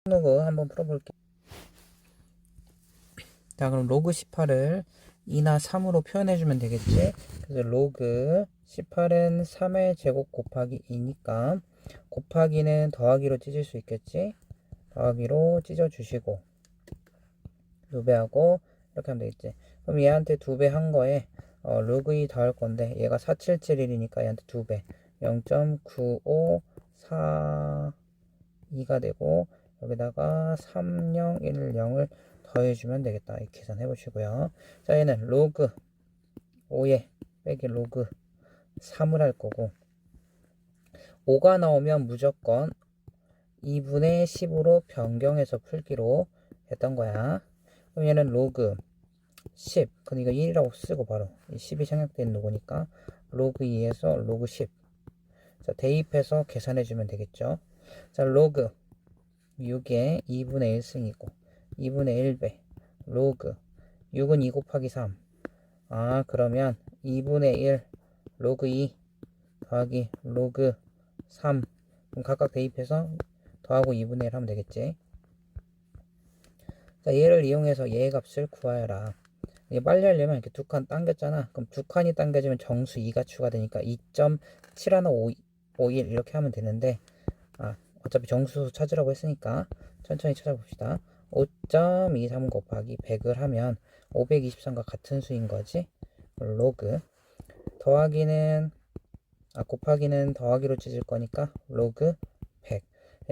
로그 한번 풀어볼게요. 자, 그럼 로그 18을 2나 3으로 표현해주면 되겠지? 그래서 로그 18은 3의 제곱 곱하기 2니까 곱하기는 더하기로 찢을 수 있겠지? 더하기로 찢어주시고 2배하고 이렇게 하면 되겠지? 그럼 얘한테 2배 한 거에 로그 2 더할 건데 얘가 4771이니까 얘한테 2배 0.9542가 되고 여기다가 3010을 더해주면 되겠다. 이렇게 계산해 보시고요. 자, 얘는 로그 5에 빼기 로그 3을 할 거고 5가 나오면 무조건 2분의 10으로 변경해서 풀기로 했던 거야. 그럼 얘는 로그 10, 그럼 이거 1이라고 쓰고 바로 10이 생략된 로그니까 로그 2에서 로그 10. 자, 대입해서 계산해주면 되겠죠. 자, 로그 6에 2분의 1승이고 2분의 1배 로그 6은 2 곱하기 3. 그러면 2분의 1 로그 2 더하기 로그 3. 그럼 각각 대입해서 더하고 2분의 1 하면 되겠지. 자, 얘를 이용해서 얘의 값을 구하여라. 이게 빨리 하려면 이렇게 두 칸 당겼잖아. 그럼 두 칸이 당겨지면 정수 2가 추가되니까 2.7151 이렇게 하면 되는데 어차피 정수 찾으라고 했으니까 천천히 찾아봅시다. 5.23 곱하기 100을 하면 523과 같은 수인 거지. 로그 곱하기는 더하기로 찢을 거니까 로그 100.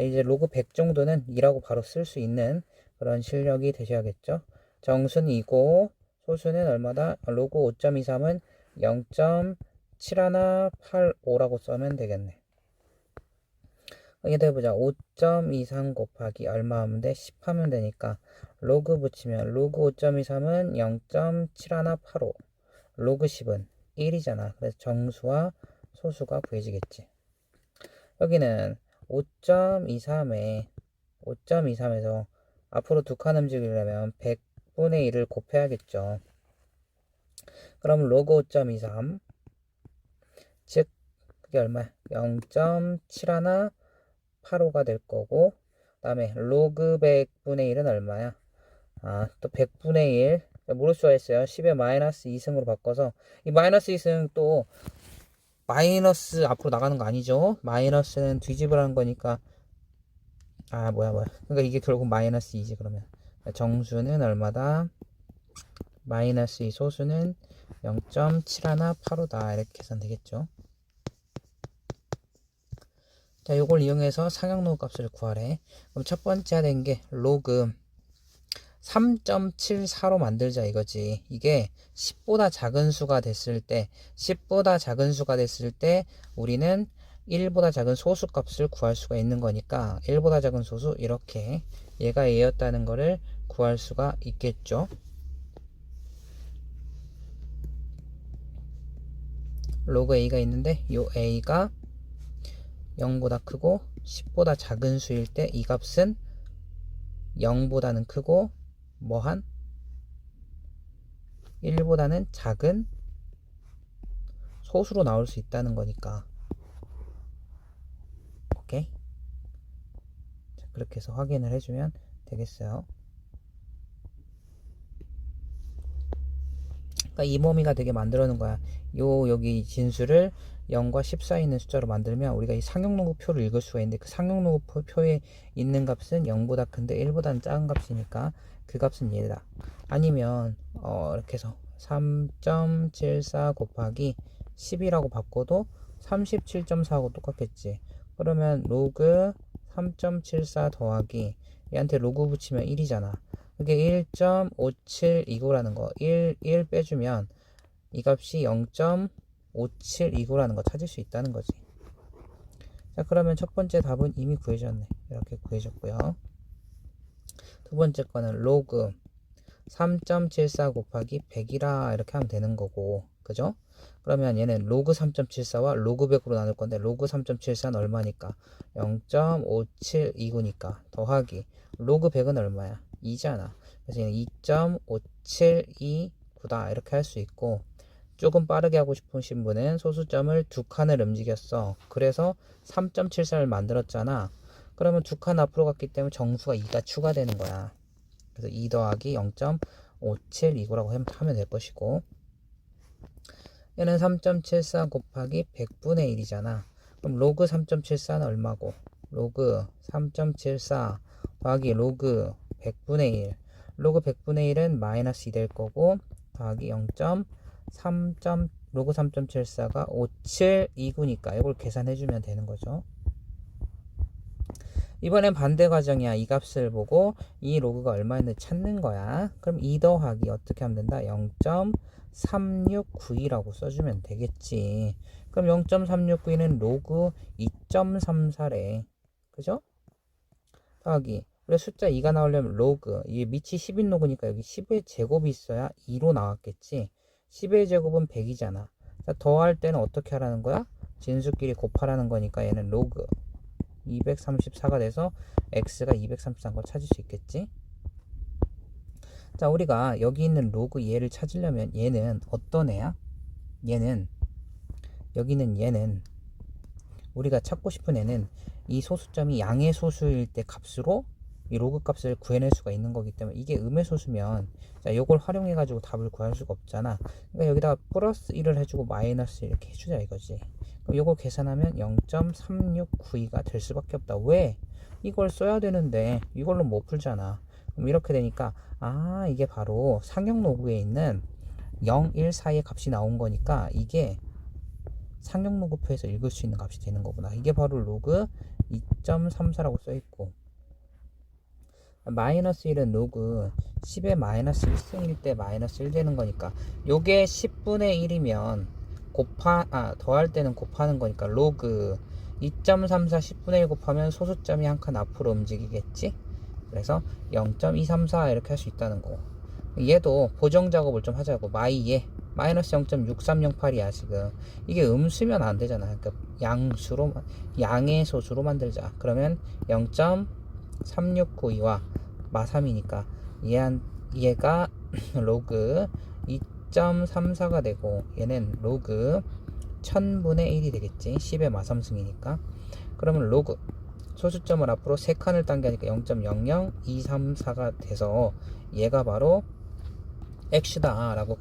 이제 로그 100 정도는 2라고 바로 쓸 수 있는 그런 실력이 되셔야겠죠. 정수는 2고 소수는 얼마다? 로그 5.23은 0.7185라고 써면 되겠네. 여기다 해보자. 5.23 곱하기 얼마 하면 돼? 10 하면 되니까 로그 붙이면 로그 5.23은 0.7185 로그 10은 1이잖아. 그래서 정수와 소수가 구해지겠지. 여기는 5.23에서 앞으로 두 칸 움직이려면 100분의 1을 곱해야겠죠. 그럼 로그 5.23 즉 그게 얼마야? 0.7185가 될 거고 그 다음에 로그 100분의 1은 얼마야? 또 100분의 1 모를 수가 있어요. 10의 마이너스 2승으로 바꿔서 이 마이너스 2승 또 마이너스 앞으로 나가는 거 아니죠? 마이너스는 뒤집으라는 거니까 그러니까 이게 결국 마이너스 2지. 그러면 정수는 얼마다? 마이너스 2 소수는 0.7185다 이렇게 계산되겠죠. 자, 요걸 이용해서 상향로그 값을 구하래. 그럼 첫 번째 하는 게 로그 3.74로 만들자 이거지. 이게 10보다 작은 수가 됐을 때 우리는 1보다 작은 소수 값을 구할 수가 있는 거니까 1보다 작은 소수 이렇게 얘가 A였다는 거를 구할 수가 있겠죠. 로그 A가 있는데 요 A가 0보다 크고 10보다 작은 수일 때 이 값은 0보다는 크고 뭐한 1보다는 작은 소수로 나올 수 있다는 거니까 오케이. 자, 그렇게 해서 확인을 해주면 되겠어요. 그러니까 이 범위가 되게 만들어 놓은 거야. 여기 진수를 0과 10 사이에 있는 숫자로 만들면 우리가 이 상용로그 표를 읽을 수가 있는데 그 상용로그 표에 있는 값은 0보다 큰데 1보다는 작은 값이니까 그 값은 얘다. 아니면 이렇게 해서 3.74 곱하기 10이라고 바꿔도 37.4하고 똑같겠지. 그러면 로그 3.74 더하기 얘한테 로그 붙이면 1이잖아. 그게 1.5729라는 거. 1 빼주면 이 값이 0.5729라는 거 찾을 수 있다는 거지. 자, 그러면 첫 번째 답은 이미 구해졌네. 이렇게 구해졌고요. 두 번째 거는 로그 3.74 곱하기 100이라 이렇게 하면 되는 거고, 그죠? 그러면 얘는 로그 3.74와 로그 100으로 나눌 건데 로그 3.74는 얼마니까? 0.5729니까 더하기 로그 100은 얼마야? 2잖아. 그래서 얘는 2.5729다 이렇게 할 수 있고, 조금 빠르게 하고 싶으신 분은 소수점을 두 칸을 움직였어. 그래서 3.74를 만들었잖아. 그러면 두 칸 앞으로 갔기 때문에 정수가 2가 추가되는 거야. 그래서 2 더하기 0.572라고 하면 될 것이고, 얘는 3.74 곱하기 100분의 1이잖아. 그럼 로그 3.74는 얼마고? 로그 3.74 더하기 로그 100분의 1. 로그 100분의 1은 마이너스 2 될 거고, 더하기 0.3. 로그 3.74가 572구니까 이걸 계산해주면 되는 거죠. 이번엔 반대 과정이야. 이 값을 보고 이 로그가 얼마였는지 찾는 거야. 그럼 2 더하기 어떻게 하면 된다? 0.3692라고 써주면 되겠지. 그럼 0.3692는 로그 2.34래. 그죠? 더하기. 그래 숫자 2가 나오려면 로그. 이게 밑이 10인 로그니까 여기 10의 제곱이 있어야 2로 나왔겠지. 10의 제곱은 100이잖아. 자, 더할 때는 어떻게 하라는 거야? 진수끼리 곱하라는 거니까 얘는 로그 234가 돼서 x가 234인 걸 찾을 수 있겠지. 자, 우리가 여기 있는 로그 얘를 찾으려면 얘는 어떤 애야? 얘는 얘는 우리가 찾고 싶은 애는 이 소수점이 양의 소수일 때 값으로 이 로그 값을 구해낼 수가 있는 거기 때문에, 이게 음의 소수면 자, 요걸 활용해 가지고 답을 구할 수가 없잖아. 그러니까 여기다가 플러스 1을 해주고 마이너스 이렇게 해주자 이거지. 그럼 요거 계산하면 0.3692가 될 수밖에 없다. 왜? 이걸 써야 되는데 이걸로 못 풀잖아. 그럼 이렇게 되니까 이게 바로 상형 로그에 있는 0, 1 사이의 값이 나온 거니까 이게 상형 로그표에서 읽을 수 있는 값이 되는 거구나. 이게 바로 로그 2.34라고 써있고, 마이너스 1은 로그 10의 마이너스 1승일 때 마이너스 1 되는 거니까 요게 10분의 1이면 더할 때는 곱하는 거니까 로그 2.34 10분의 1 곱하면 소수점이 한 칸 앞으로 움직이겠지. 그래서 0.234 이렇게 할 수 있다는 거고, 얘도 보정 작업을 좀 하자고. 마이너스 0.6308이야 지금. 이게 음수면 안 되잖아. 그러니까 양의 소수로 만들자. 그러면 0.3692와 마3이니까 얘가 로그 2.34가 되고 얘는 로그 1000분의 1이 되겠지. 10의 마3승이니까. 그러면 로그 소수점을 앞으로 3칸을 당겨니까 0.00234가 돼서 얘가 바로 x다 라고.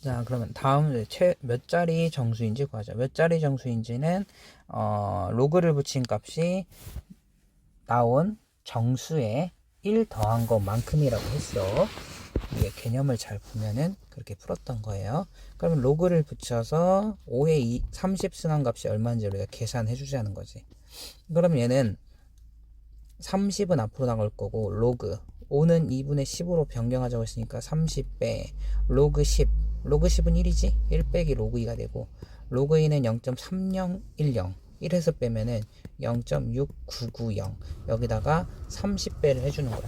자, 그러면 다음 몇 자리 정수인지 구하자. 몇 자리 정수인지는 로그를 붙인 값이 나온 정수에 1 더한 것만큼이라고 했어. 이게 개념을 잘 보면은 그렇게 풀었던 거예요. 그러면 로그를 붙여서 5의 30 승한 값이 얼마인지 우리가 계산해 주자는 거지. 그럼 얘는 30은 앞으로 나갈 거고, 로그 5는 2분의 10으로 변경하자고 했으니까 30 빼 로그 10. 로그 10은 1이지? 1 빼기 로그 2가 되고, 로그 2는 0.3010. 1에서 빼면은 0.6990. 여기다가 30배를 해주는 거야.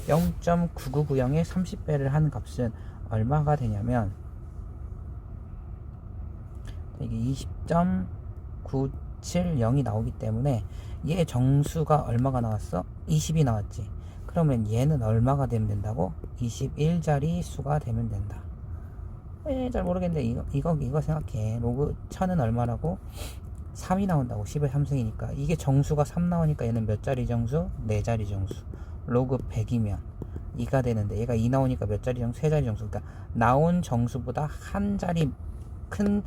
0.9990에 30배를 한 값은 얼마가 되냐면 이게 20.970이 나오기 때문에 얘 정수가 얼마가 나왔어? 20이 나왔지. 그러면 얘는 얼마가 되면 된다고? 21자리 수가 되면 된다. 잘 모르겠는데 이거 생각해. 로그 1000은 얼마라고? 3이 나온다고. 10의 3승이니까 이게 정수가 3 나오니까 얘는 몇 자리 정수? 4자리 정수. 로그 100이면 2가 되는데 얘가 2 나오니까 몇 자리 정수? 3자리 정수. 그러니까 나온 정수보다 한 자리 큰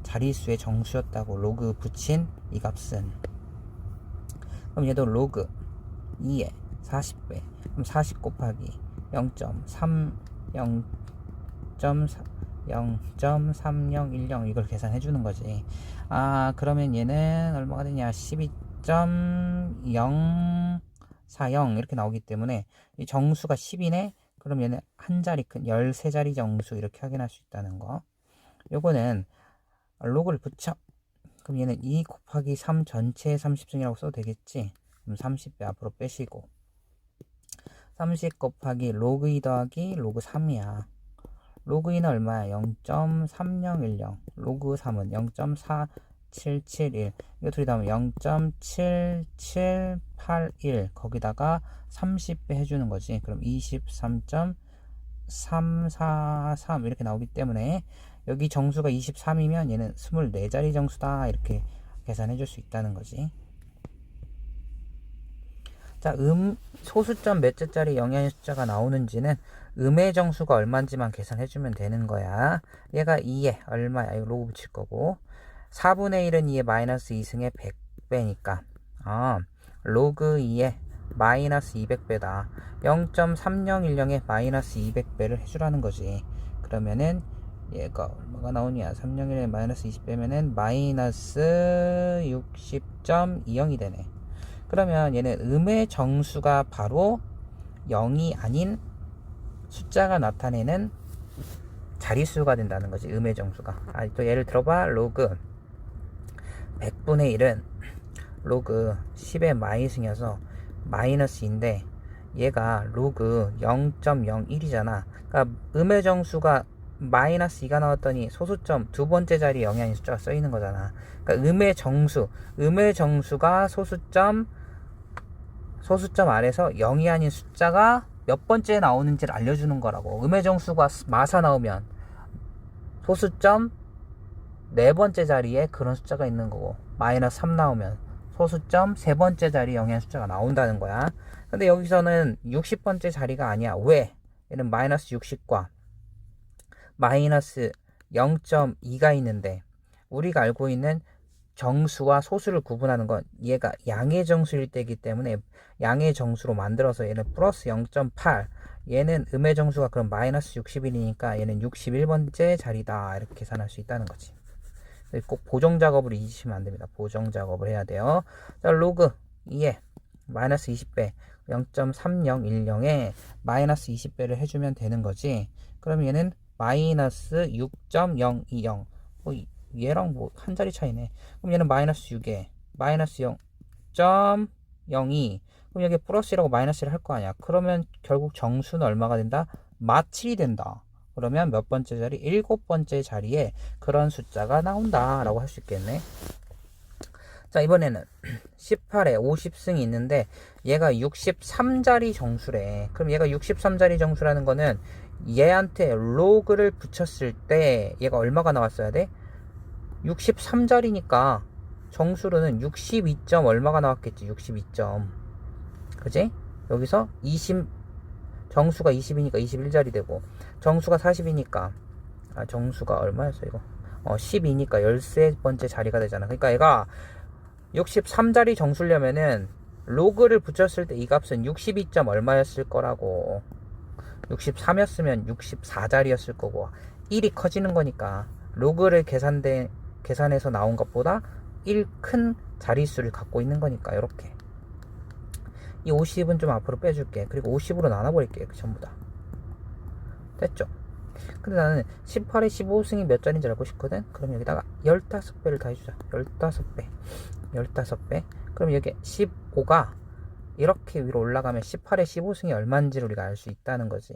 자릿수의 정수였다고 로그 붙인 이 값은. 그럼 얘도 로그 2에 40배. 그럼 40 곱하기 0.3010 이걸 계산해 주는 거지. 그러면 얘는 얼마가 되냐? 12.040 이렇게 나오기 때문에 이 정수가 10이네. 그럼 얘는 한 자리 큰 13자리 정수 이렇게 확인할 수 있다는 거. 요거는 로그를 붙여. 그럼 얘는 2 곱하기 3 전체의 30승이라고 써도 되겠지. 그럼 30배 앞으로 빼시고 30 곱하기 로그 2 더하기 로그 3이야. 로그 2는 얼마야? 0.3010. 로그 3은 0.4771. 이거 둘이 더하면 0.7781. 거기다가 30배 해주는 거지. 그럼 23.343 이렇게 나오기 때문에 여기 정수가 23이면 얘는 24자리 정수다 이렇게 계산해 줄 수 있다는 거지. 자, 소수점 몇째짜리 영의 숫자가 나오는지는 음의 정수가 얼마인지만 계산해주면 되는 거야. 얘가 2에 얼마야? 이거 로그 붙일 거고. 4분의 1은 2에 마이너스 2승의 100배니까 로그 2에 마이너스 200배다. 0.3010에 마이너스 200배를 해주라는 거지. 그러면은 얘가 얼마가 나오냐? 301에 마이너스 20 빼면은 마이너스 60.20이 되네. 그러면 얘는 음의 정수가 바로 0이 아닌 숫자가 나타내는 자릿수가 된다는 거지. 음의 정수가. 또 예를 들어봐. 로그 100분의 1은 로그 10의 마이승이어서 마이너스인데 얘가 로그 0.01이잖아. 그러니까 음의 정수가 마이너스 2가 나왔더니 소수점 두 번째 자리 0이 아닌 숫자가 써있는 거잖아. 그러니까 음의 정수가 소수점 아래서 0이 아닌 숫자가 몇 번째 나오는지를 알려주는 거라고. 음의 정수가 마사 나오면 소수점 네 번째 자리에 그런 숫자가 있는 거고, 마이너스 3 나오면 소수점 세 번째 자리에 0이 아닌 숫자가 나온다는 거야. 근데 여기서는 60번째 자리가 아니야. 왜? 얘는 마이너스 60과 마이너스 0.2가 있는데 우리가 알고 있는 정수와 소수를 구분하는 건 얘가 양의 정수일 때이기 때문에 양의 정수로 만들어서 얘는 플러스 0.8, 얘는 음의 정수가 그럼 마이너스 61이니까 얘는 61번째 자리다. 이렇게 계산할 수 있다는 거지. 꼭 보정 작업을 잊으시면 안 됩니다. 보정 작업을 해야 돼요. 자, 로그 2에 마이너스 20배 0.3010에 마이너스 20배를 해주면 되는 거지. 그럼 얘는 마이너스 6.020. 얘랑 뭐 한 자리 차이네. 그럼 얘는 마이너스 6에 마이너스 0.02. 그럼 여기 플러스라고 마이너스를 할 거 아니야. 그러면 결국 정수는 얼마가 된다? 마7이 된다. 그러면 몇 번째 자리? 7번째 자리에 그런 숫자가 나온다 라고 할 수 있겠네. 자, 이번에는 18에 50승이 있는데 얘가 63자리 정수래. 그럼 얘가 63자리 정수라는 거는 얘한테 로그를 붙였을 때 얘가 얼마가 나왔어야 돼? 63자리니까 정수로는 62점 얼마가 나왔겠지. 62점. 그지? 여기서 20, 정수가 20이니까 21자리 되고, 정수가 40이니까 정수가 얼마였어 이거? 12니까 13번째 자리가 되잖아. 그러니까 얘가 63자리 정수려면은 로그를 붙였을 때 이 값은 62점 얼마였을 거라고. 63이었으면 64자리였을 거고 1이 커지는 거니까 로그를 계산해서 나온 것보다 1 큰 자릿수를 갖고 있는 거니까. 이렇게 이 50은 좀 앞으로 빼줄게. 그리고 50으로 나눠버릴게. 전부 다 됐죠? 근데 나는 18에 15승이 몇 자리인지 알고 싶거든. 그럼 여기다가 15배를 다 해주자. 15배. 그럼 여기 15가 이렇게 위로 올라가면 18에 15승이 얼마인지를 우리가 알 수 있다는 거지.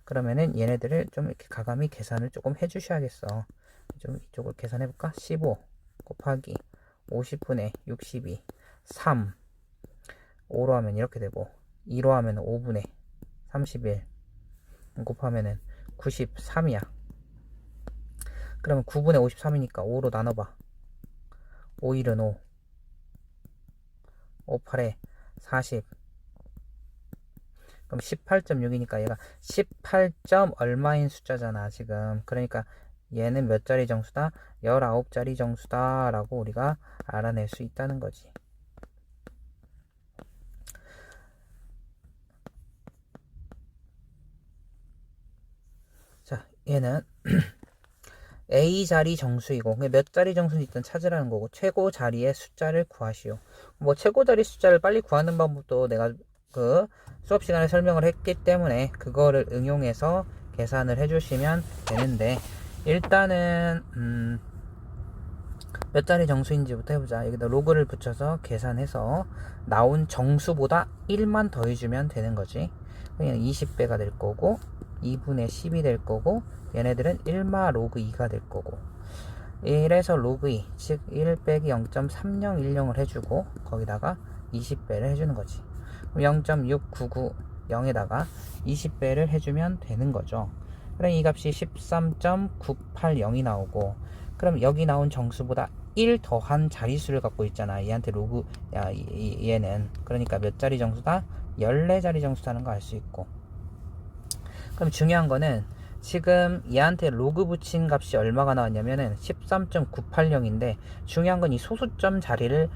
그러면은 얘네들을 좀 이렇게 가감히 계산을 조금 해주셔야겠어. 좀 이쪽을 계산해볼까? 15 곱하기 50분의 62 3 5로 하면 이렇게 되고, 2로 하면 5분의 31 곱하면은 93이야. 그러면 9분의 53이니까 5로 나눠봐. 5 1은 5 5 8에 40. 그럼 18.6이니까 얘가 18점 얼마인 숫자잖아 지금. 그러니까 얘는 몇 자리 정수다? 19자리 정수다 라고 우리가 알아낼 수 있다는 거지. 자, 얘는 A 자리 정수이고 몇 자리 정수는 일단 찾으라는 거고, 최고 자리의 숫자를 구하시오. 뭐 최고 자리 숫자를 빨리 구하는 방법도 내가 그 수업 시간에 설명을 했기 때문에 그거를 응용해서 계산을 해주시면 되는데, 일단은 몇 자리 정수인지부터 해보자. 여기다 로그를 붙여서 계산해서 나온 정수보다 1만 더해주면 되는 거지. 그냥 20배가 될 거고 2분의 10이 될 거고, 얘네들은 1마 로그 2가 될 거고, 1에서 로그 2, 즉 1 빼기 0.3010을 해주고 거기다가 20배를 해주는 거지. 그럼 0.6990에다가 20배를 해주면 되는 거죠. 그럼 이 값이 13.980이 나오고, 그럼 여기 나온 정수보다 1 더한 자릿수를 갖고 있잖아. 얘한테 로그, 야, 얘는. 그러니까 몇 자리 정수다? 14자리 정수라는 거 알 수 있고. 그럼 중요한 거는 지금 얘한테 로그 붙인 값이 얼마가 나왔냐면은 13.980인데 중요한 건 이 소수점 자리를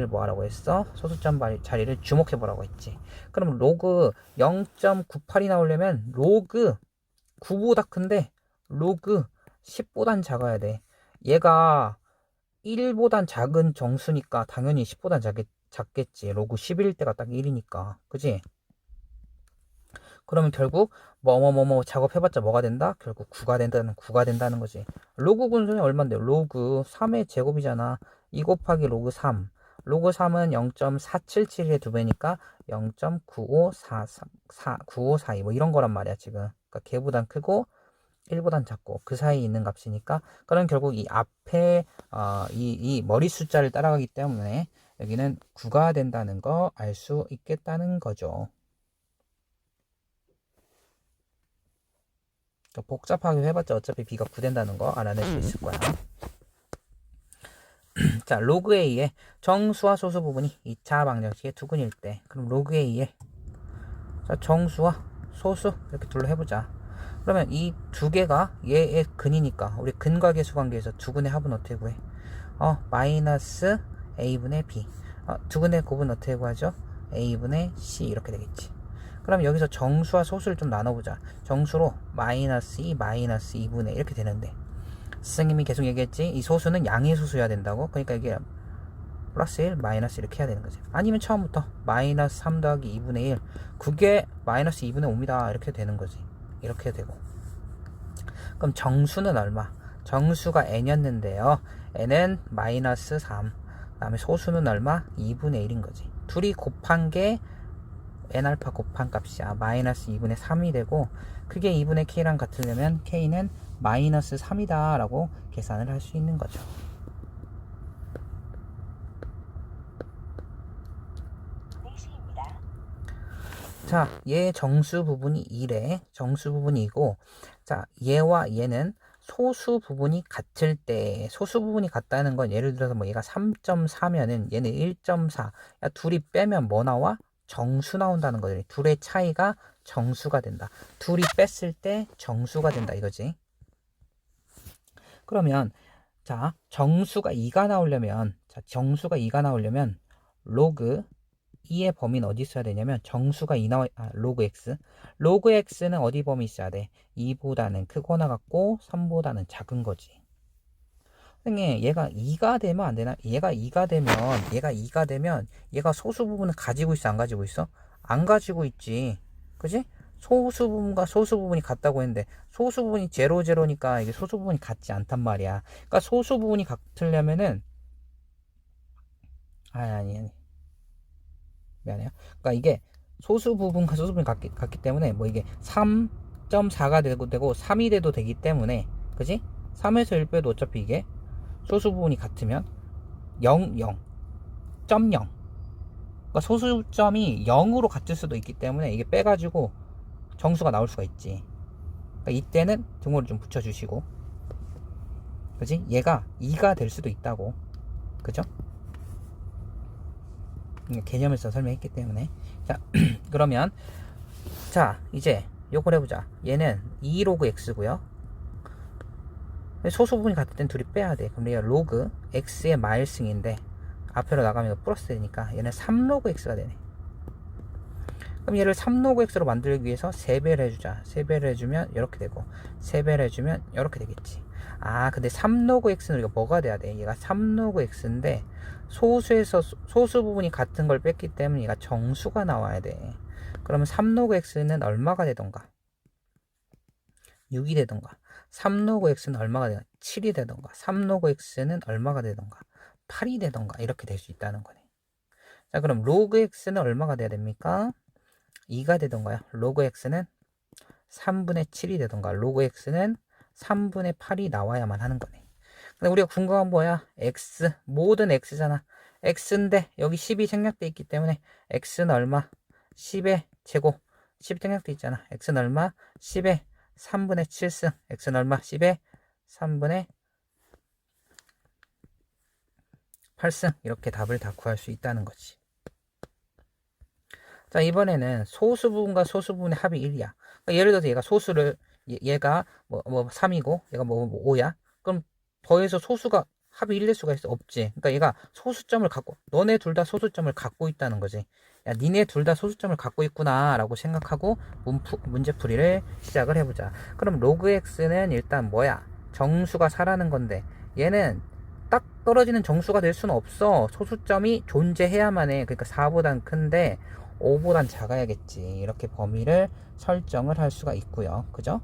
뭐 하라고 했어? 소수점 자리를 주목해 보라고 했지. 그럼 로그 0.98이 나오려면 로그 9보다 큰데 로그 10보단 작아야 돼. 얘가 1보단 작은 정수니까 당연히 10보단 작겠지. 로그 10일 때가 딱 1이니까. 그지? 그러면 결국 뭐뭐뭐뭐 작업해봤자 뭐가 된다? 결국 9가 된다는 거지. 로그 군수는 얼만데요? 로그 3의 제곱이잖아. 2 곱하기 로그 3. 로그 3은 0.477의 2배니까 0.95442 뭐 이런 거란 말이야 지금. 그러니까 걔보단 크고 1보단 작고 그 사이에 있는 값이니까. 그럼 결국 이 앞에 이 머리 숫자를 따라가기 때문에 여기는 9가 된다는 거 알 수 있겠다는 거죠. 복잡하게 해봤자 어차피 b가 9 된다는 거 알아낼 수 있을 거야. 자, 로그 a의 정수와 소수 부분이 2차 방정식의 두근일 때, 그럼 로그 a의 자, 정수와 소수 이렇게 둘로 해보자. 그러면 이 두 개가 얘의 근이니까 우리 근과 계수 관계에서 두근의 합은 어떻게 구해? 마이너스 a분의 b. 두근의 곱은 어떻게 구하죠? a분의 c 이렇게 되겠지. 그럼 여기서 정수와 소수를 좀 나눠보자. 정수로 마이너스 2, 마이너스 2분의 이렇게 되는데 선생님이 계속 얘기했지 이 소수는 양의 소수여야 된다고. 그러니까 이게 플러스 1, 마이너스 이렇게 해야 되는 거지. 아니면 처음부터 마이너스 3 더하기 2분의 1 그게 마이너스 2분의 5입니다 이렇게 되는 거지. 이렇게 되고 그럼 정수는 얼마? 정수가 n이었는데요 n은 마이너스 3 그 다음에 소수는 얼마? 2분의 1인 거지. 둘이 곱한 게 n알파 곱한 값이야. 마이너스 2분의 3이 되고 그게 2분의 k랑 같으려면 k는 마이너스 3이다 라고 계산을 할 수 있는 거죠. 자, 얘 정수 부분이 1에 정수 부분이고 자, 얘와 얘는 소수 부분이 같을 때 소수 부분이 같다는 건 예를 들어서 뭐 얘가 3.4면은 얘는 1.4 야, 둘이 빼면 뭐 나와? 정수 나온다는 거지. 둘의 차이가 정수가 된다. 둘이 뺐을 때 정수가 된다 이거지. 그러면 자, 정수가 2가 나오려면 로그 2의 범위는 어디 있어야 되냐면 정수가 2 로그 x. 로그 x는 어디 범위 있어야 돼? 2보다는 크거나 같고 3보다는 작은 거지. 선생님, 얘가 2가 되면 안 되나? 얘가 2가 되면 얘가 소수 부분을 가지고 있어, 안 가지고 있어? 안 가지고 있지. 그지? 소수 부분과 소수 부분이 같다고 했는데 소수 부분이 0, 0니까 이게 소수 부분이 같지 않단 말이야. 그러니까 소수 부분이 같으려면은 아니. 미안해요. 그러니까 이게 소수 부분과 소수 부분이 같기 때문에 뭐 이게 3.4가 되고 3이 돼도 되기 때문에 그지? 3에서 1 빼도 어차피 이게 소수 부분이 같으면 0, 0, 점 0. 그러니까 소수점이 0으로 같을 수도 있기 때문에 이게 빼가지고 정수가 나올 수가 있지. 그러니까 이때는 등호를 좀 붙여주시고 그지? 얘가 2가 될 수도 있다고. 그죠? 개념에서 설명했기 때문에 자 그러면 자 이제 요걸 해보자. 얘는 2로그 x고요 소수 부분이 같을 땐 둘이 빼야 돼. 그럼 얘가 로그 x의 마일승인데 앞으로 나가면 플러스 되니까 얘는 3로그 x가 되네. 그럼 얘를 3로그 x로 만들기 위해서 3배를 해주자. 3배를 해주면 이렇게 되고 3배를 해주면 이렇게 되겠지. 근데 3로그 x는 우리가 뭐가 돼야 돼? 얘가 3로그 x인데 소수에서 소수 부분이 같은 걸 뺐기 때문에 얘가 정수가 나와야 돼. 그러면 3로그 x는 얼마가 되던가? 6이 되던가 3로그 x는 얼마가 되던가 7이 되던가 3로그 x는 얼마가 되던가 8이 되던가 이렇게 될 수 있다는 거네. 자 그럼 로그 x는 얼마가 돼야 됩니까? 2가 되던가요? 로그 x는 3분의 7이 되던가 로그 x는 3분의 8이 나와야만 하는 거네. 근데 우리가 궁금한 건 뭐야? x 모든 x잖아. x인데 여기 10이 생략돼 있기 때문에 x는 얼마? 10의 제곱 10이 생략돼 있잖아. x는 얼마? 10의 3분의 7승 x는 얼마? 10의 3분의 8승 이렇게 답을 다 구할 수 있다는 거지. 자, 이번에는 소수 부분과 소수 부분의 합이 1이야. 그러니까 예를 들어서 얘가 소수를 얘가 뭐 3이고 얘가 뭐 5야. 그럼 더해서 소수가 합이 1될 수가 있어? 없지. 그러니까 얘가 소수점을 갖고 너네 둘 다 소수점을 갖고 있다는 거지. 야, 니네 둘 다 소수점을 갖고 있구나 라고 생각하고 문제풀이를 시작을 해보자. 그럼 로그 x는 일단 뭐야? 정수가 4라는 건데 얘는 딱 떨어지는 정수가 될 수는 없어. 소수점이 존재해야만 해. 그러니까 4보단 큰데 5보단 작아야겠지. 이렇게 범위를 설정을 할 수가 있고요. 그죠?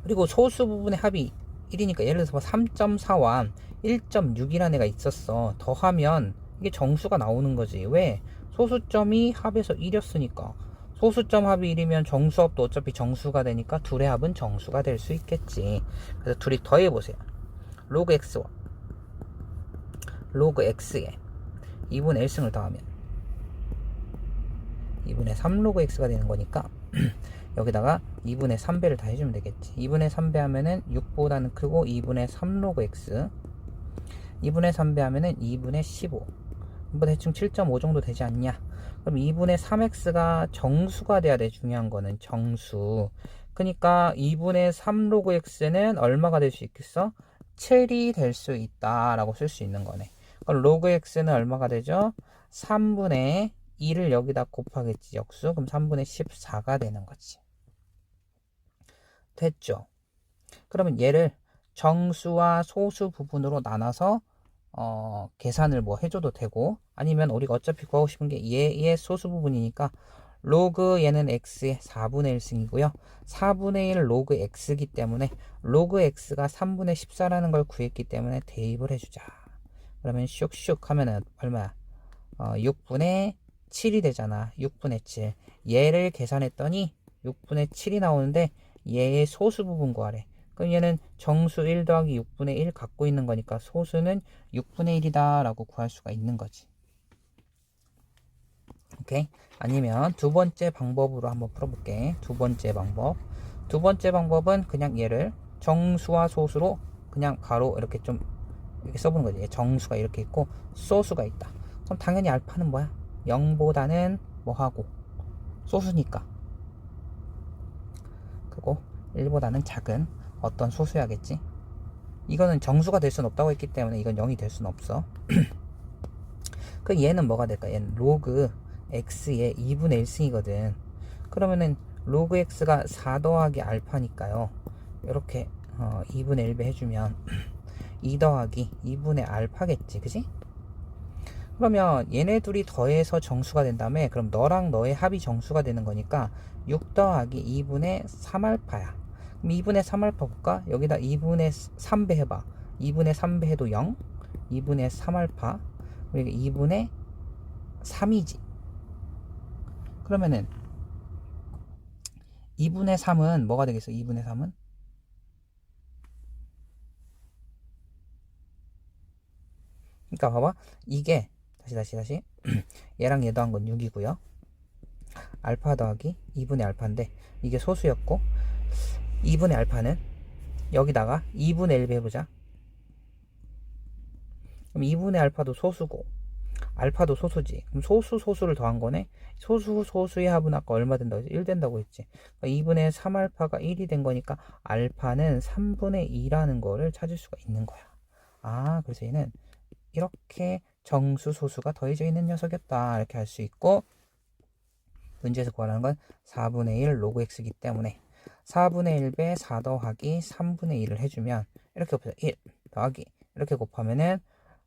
그리고 소수 부분의 합이 1이니까 예를 들어서 3.4와 1.6이라는 애가 있었어. 더하면 이게 정수가 나오는 거지. 왜? 소수점이 합에서 1이었으니까. 소수점 합이 1이면 정수합도 어차피 정수가 되니까 둘의 합은 정수가 될 수 있겠지. 그래서 둘이 더해보세요. 로그 x와 로그 x에 2분의 1승을 더하면 2분의 3 로그 x가 되는 거니까 여기다가 2분의 3배를 다 해주면 되겠지. 2분의 3배 하면은 6보다는 크고 2분의 3 로그 x 2분의 3배 하면은 2분의 15 뭐 대충 7.5 정도 되지 않냐. 그럼 2분의 3x가 정수가 돼야 돼. 중요한 거는 정수. 그러니까 2분의 3 로그 x는 얼마가 될 수 있겠어? 7이 될 수 있다 라고 쓸 수 있는 거네. 그럼 로그 x는 얼마가 되죠? 3분의 2를 여기다 곱하겠지. 역수. 그럼 3분의 14가 되는 거지. 됐죠? 그러면 얘를 정수와 소수 부분으로 나눠서 계산을 뭐 해줘도 되고, 아니면 우리가 어차피 구하고 싶은 게 얘의 소수 부분이니까 로그 얘는 x의 4분의 1승이고요 4분의 1 로그 x이기 때문에 로그 x가 3분의 14라는 걸 구했기 때문에 대입을 해주자. 그러면 슉슉 하면은 얼마야? 6분의 7이 되잖아. 6분의 7. 얘를 계산했더니 6분의 7이 나오는데 얘의 소수 부분 구하래. 그럼 얘는 정수 1 더하기 6분의 1 갖고 있는 거니까 소수는 6분의 1이다 라고 구할 수가 있는 거지. 오케이? 아니면 두 번째 방법으로 한번 풀어볼게. 두 번째 방법. 두 번째 방법은 그냥 얘를 정수와 소수로 그냥 바로 이렇게 좀 이렇게 써보는 거지. 정수가 이렇게 있고 소수가 있다. 그럼 당연히 알파는 뭐야? 0보다는 뭐하고? 소수니까. 그리고 1보다는 작은 어떤 소수야겠지? 이거는 정수가 될 수는 없다고 했기 때문에 이건 0이 될 수는 없어. 그 얘는 뭐가 될까? 얘는 로그 x의 2분의 1승이거든. 그러면은 로그 x가 4 더하기 알파니까요. 이렇게 2분의 1배 해주면 2 더하기 2분의 알파겠지. 그지? 그러면 얘네 둘이 더해서 정수가 된 다음에 그럼 너랑 너의 합이 정수가 되는 거니까 6 더하기 2분의 3알파야. 그럼 2분의 3알파 볼까? 여기다 2분의 3배 해봐. 2분의 3배 해도 0 2분의 3알파 그러니까 2분의 3이지. 그러면은 2분의 3은 뭐가 되겠어? 2분의 3은? 그러니까 봐봐. 이게 다시 얘랑 얘 더한 건 6이고요. 알파 더하기 2분의 알파인데 이게 소수였고 2분의 알파는 여기다가 2분의 1 해보자. 그럼 2분의 알파도 소수고 알파도 소수지. 그럼 소수를 더한 거네. 소수의 합은 아까 얼마 된다고 했지? 1 된다고 했지. 그러니까 2분의 3알파가 1이 된 거니까 알파는 3분의 2라는 거를 찾을 수가 있는 거야. 아, 그래서 얘는 이렇게 정수 소수가 더해져 있는 녀석이었다 이렇게 할 수 있고, 문제에서 구하라는 건 4분의 1 로그 x이기 때문에 4분의 1배 4 더하기 3분의 1을 해주면 이렇게 곱해서 1 더하기 이렇게 곱하면은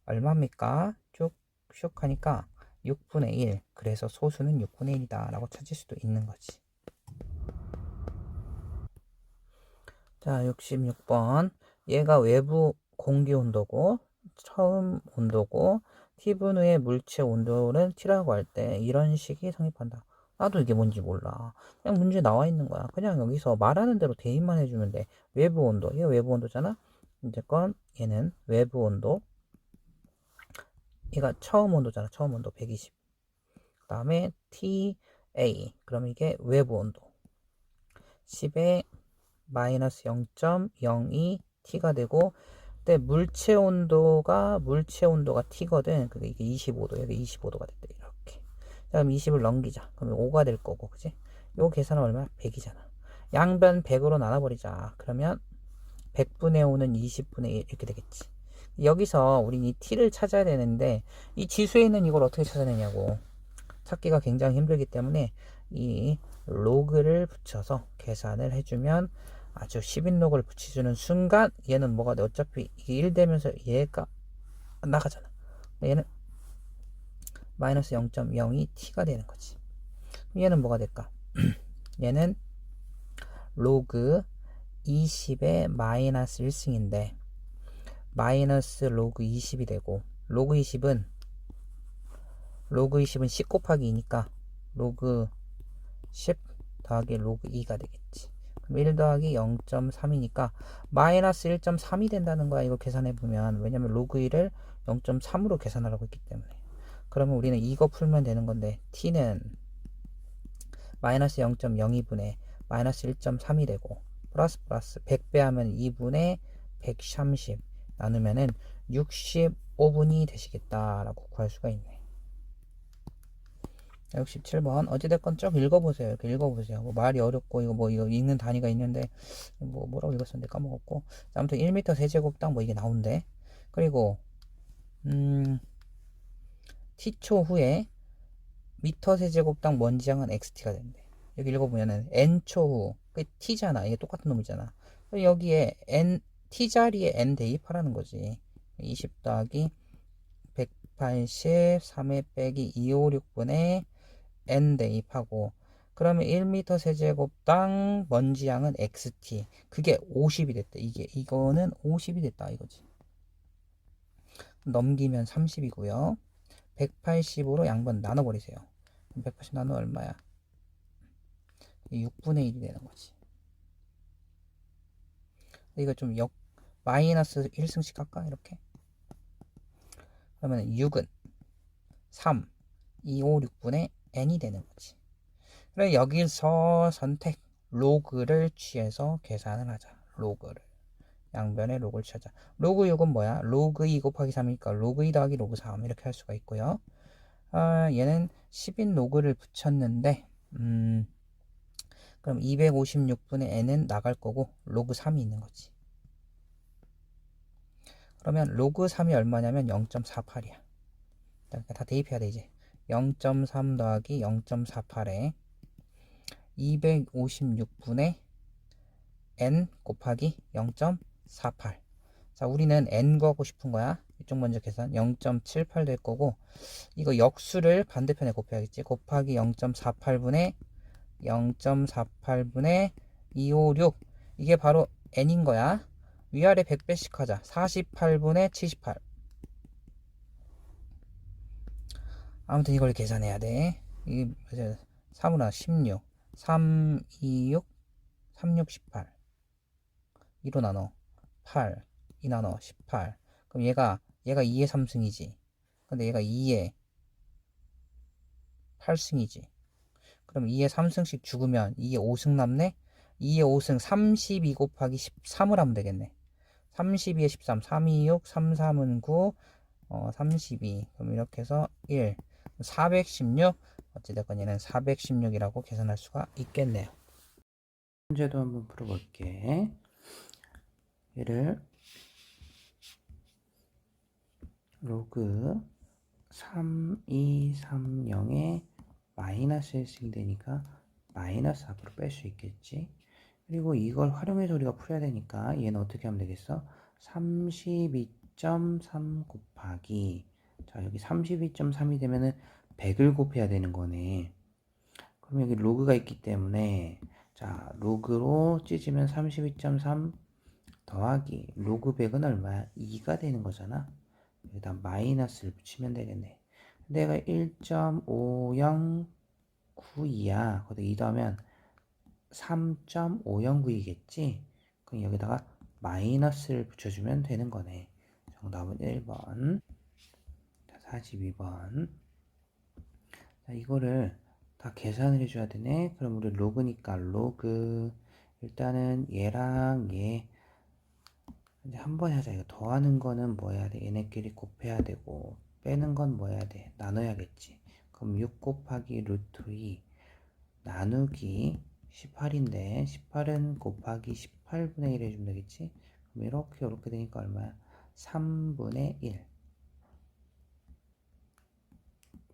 얼마입니까? 슉슉 하니까 6분의 1. 그래서 소수는 6분의 1이다 라고 찾을 수도 있는 거지. 자, 66번. 얘가 외부 공기 온도고 처음 온도고 T분 후의 물체 온도를 T라고 할 때 이런 식이 성립한다. 나도 이게 뭔지 몰라. 그냥 문제 나와 있는 거야. 그냥 여기서 말하는 대로 대입만 해주면 돼. 외부 온도. 이게 외부 온도잖아. 이제건 얘는 외부 온도. 얘가 처음 온도잖아. 처음 온도 120. 그 다음에 TA. 그럼 이게 외부 온도. 10에 마이너스 0.02 T가 되고 근데 물체 온도가 T거든. 그게 이게 25도, 여기 25도가 됐다. 이렇게. 자, 그럼 20을 넘기자. 그러면 5가 될 거고, 그지? 요 계산은 얼마야? 100이잖아. 양변 100으로 나눠버리자. 그러면 100분의 5는 20분의 1 이렇게 되겠지. 여기서 우린 이 T를 찾아야 되는데 이 지수에 있는 이걸 어떻게 찾아내냐고. 찾기가 굉장히 힘들기 때문에 이 로그를 붙여서 계산을 해주면 아주 10인록을 붙여주는 순간 얘는 뭐가 돼? 어차피 이게 1 되면서 얘가 나가잖아. 얘는 마이너스 0.02 t가 되는 거지. 얘는 뭐가 될까? 얘는 로그 20의 마이너스 1승인데 마이너스 로그 20이 되고 로그 20은 10 곱하기 2니까 로그 10 더하기 로그 2가 되겠지. 그럼 1 더하기 0.3이니까 마이너스 1.3이 된다는 거야. 이거 계산해보면. 왜냐면 로그 1을 0.3으로 계산하라고 했기 때문에. 그러면 우리는 이거 풀면 되는 건데 t는 마이너스 0.02분의 마이너스 1.3이 되고 플러스 100배 하면 2분의 130 나누면은 65분이 되시겠다라고 구할 수가 있네. 67번 어찌됐건 쭉 읽어보세요. 이렇게 읽어보세요. 뭐 말이 어렵고 이거 읽는 단위가 있는데 뭐라고 읽었었는데 까먹었고. 아무튼 1m 세제곱당 뭐 이게 나온대. 그리고 t초 후에 미터 세제곱당 먼지양은 xt가 된대. 여기 읽어보면은 n초 후 그 t잖아. 이게 똑같은 놈이잖아. 여기에 t 자리에 n 대입하라는 거지. 20 더하기 180 3회 빼기 256분의 n 대입하고 그러면 1m 세제곱당 먼지양은 xt 그게 50이 됐다. 이거는 50이 됐다 이거지. 넘기면 30이고요 180으로 양변 나눠버리세요. 180 나누면 얼마야? 6분의 1이 되는 거지. 이거 좀 마이너스 1승씩 할까? 이렇게 그러면 6은 3 2, 5, 6분의 n이 되는 거지. 그래 여기서 선택 로그를 취해서 계산을 하자. 로그를 양변의 로그를 찾아. 로그 6은 뭐야? 로그 2 곱하기 3이니까 로그 2 더하기 로그 3 이렇게 할 수가 있고요. 얘는 10인 로그를 붙였는데 그럼 256분의 n은 나갈 거고 로그 3이 있는 거지. 그러면 로그 3이 얼마냐면 0.48이야. 다 대입해야 돼 이제. 0.3 더하기 0.48에 256분의 n 곱하기 0.48. 자, 우리는 n 구하고 싶은 거야. 이쪽 먼저 계산 0.78 될 거고 이거 역수를 반대편에 곱해야겠지. 곱하기 0.48분의 256 이게 바로 n인 거야. 위아래 100배씩 하자. 48분의 78. 아무튼 이걸 계산해야 돼. 이게 3으로 16 3, 2, 6 3, 6, 18 2로 나눠 8 2 나눠 18. 그럼 얘가 2의 3승이지. 근데 얘가 2의 8승이지. 그럼 2의 3승씩 죽으면 2의 5승 남네. 2의 5승 32 곱하기 13을 하면 되겠네. 32에 13 3, 2, 6 3, 3은 9 32. 그럼 이렇게 해서 1 416. 어찌됐건 얘는 416이라고 계산할 수가 있겠네요. 문제도 한번 풀어볼게. 얘를 로그 3230에 마이너스 1승이 되니까 마이너스 앞으로 뺄 수 있겠지. 그리고 이걸 활용해서 우리가 풀어야 되니까 얘는 어떻게 하면 되겠어? 32.3 곱하기 자 여기 32.3이 되면은 100을 곱해야 되는 거네. 그럼 여기 로그가 있기 때문에 자 로그로 찢으면 32.3 더하기 로그 100은 얼마야? 2가 되는 거잖아. 여기다 마이너스를 붙이면 되겠네. 내가 1.5092야. 거기다 2 더하면 3.509이겠지. 그럼 여기다가 마이너스를 붙여주면 되는 거네. 정답은 1번. 42번. 자, 이거를 다 계산을 해줘야 되네. 그럼 우리 로그니까 로그 일단은 얘랑 얘 이제 한 번에 하자. 이거 더하는 거는 뭐 해야 돼? 얘네끼리 곱해야 되고, 빼는 건 뭐 해야 돼? 나눠야겠지. 그럼 6 곱하기 루트 2 나누기 18인데 18은 곱하기 18분의 1 해주면 되겠지? 그럼 이렇게 되니까 얼마야? 3분의 1.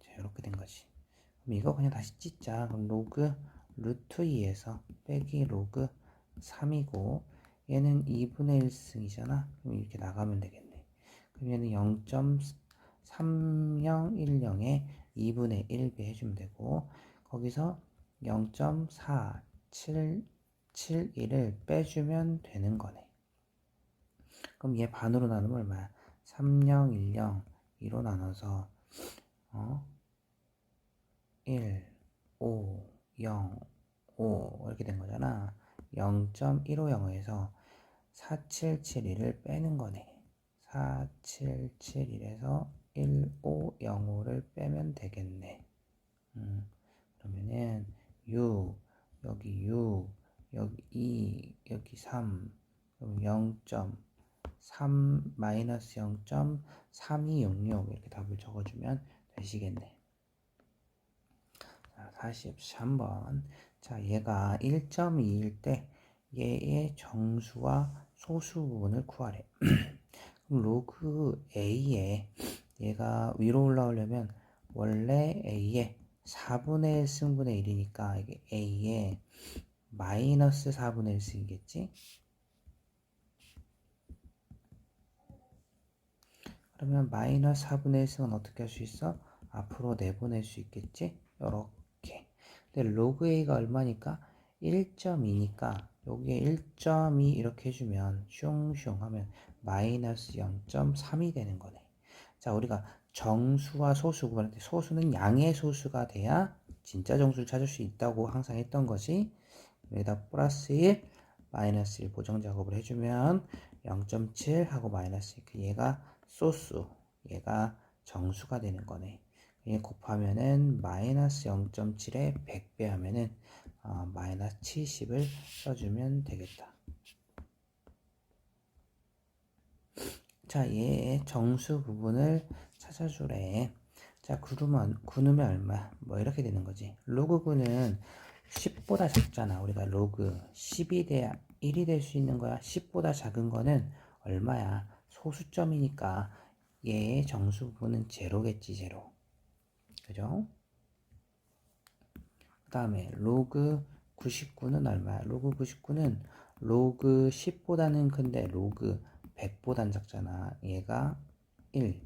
자, 이렇게 된 거지. 그럼 이거 그냥 다시 찢자. 그럼 로그 루트 2에서 빼기 로그 3이고 얘는 2분의 1승이잖아. 그럼 이렇게 나가면 되겠네. 그럼 얘는 0.3010에 2분의 1배 해주면 되고 거기서 0.4771을 빼주면 되는 거네. 그럼 얘 반으로 나누면 얼마야? 3010 2로 나눠서 1, 5, 0, 5 이렇게 된 거잖아. 0.150에서 4771을 빼는 거네. 4771에서 1505를 빼면 되겠네. 그러면은 6, 여기 6, 여기 2, 여기 3, 그럼 0.3 마이너스 0.3266 이렇게 답을 적어주면 되시겠네. 자, 43번. 자, 얘가 1.2일 때 얘의 정수와 소수 부분을 구하래. 그럼 로그 A에 얘가 위로 올라오려면 원래 A에 4분의 1 승분의 1이니까 이게 A에 마이너스 4분의 1 승이겠지? 그러면 마이너스 4분의 1 승은 어떻게 할 수 있어? 앞으로 내보낼 수 있겠지? 요렇게. 근데 로그 A가 얼마니까? 1.2니까 여기에 1.2 이렇게 해주면 슝슝 하면 마이너스 0.3이 되는 거네. 자, 우리가 정수와 소수 구분할 때 소수는 양의 소수가 돼야 진짜 정수를 찾을 수 있다고 항상 했던 거지. 여기다 플러스 1, 마이너스 1 보정 작업을 해주면 0.7 하고 마이너스 1. 얘가 소수, 얘가 정수가 되는 거네. 얘 곱하면은 마이너스 0.7에 100배 하면은 마이너스 70을 써주면 되겠다. 자, 얘의 정수 부분을 찾아주래. 자, 구누면 얼마? 뭐 이렇게 되는 거지. 로그 9는 10보다 작잖아. 우리가 로그 10이 돼야 1이 될 수 있는 거야. 10보다 작은 거는 얼마야? 소수점이니까 얘의 정수 부분은 제로겠지, 제로. 그죠? 그 다음에 로그 99는 얼마야? 로그 99는 로그 10보다는 큰데 로그 100보단 작잖아. 얘가 1,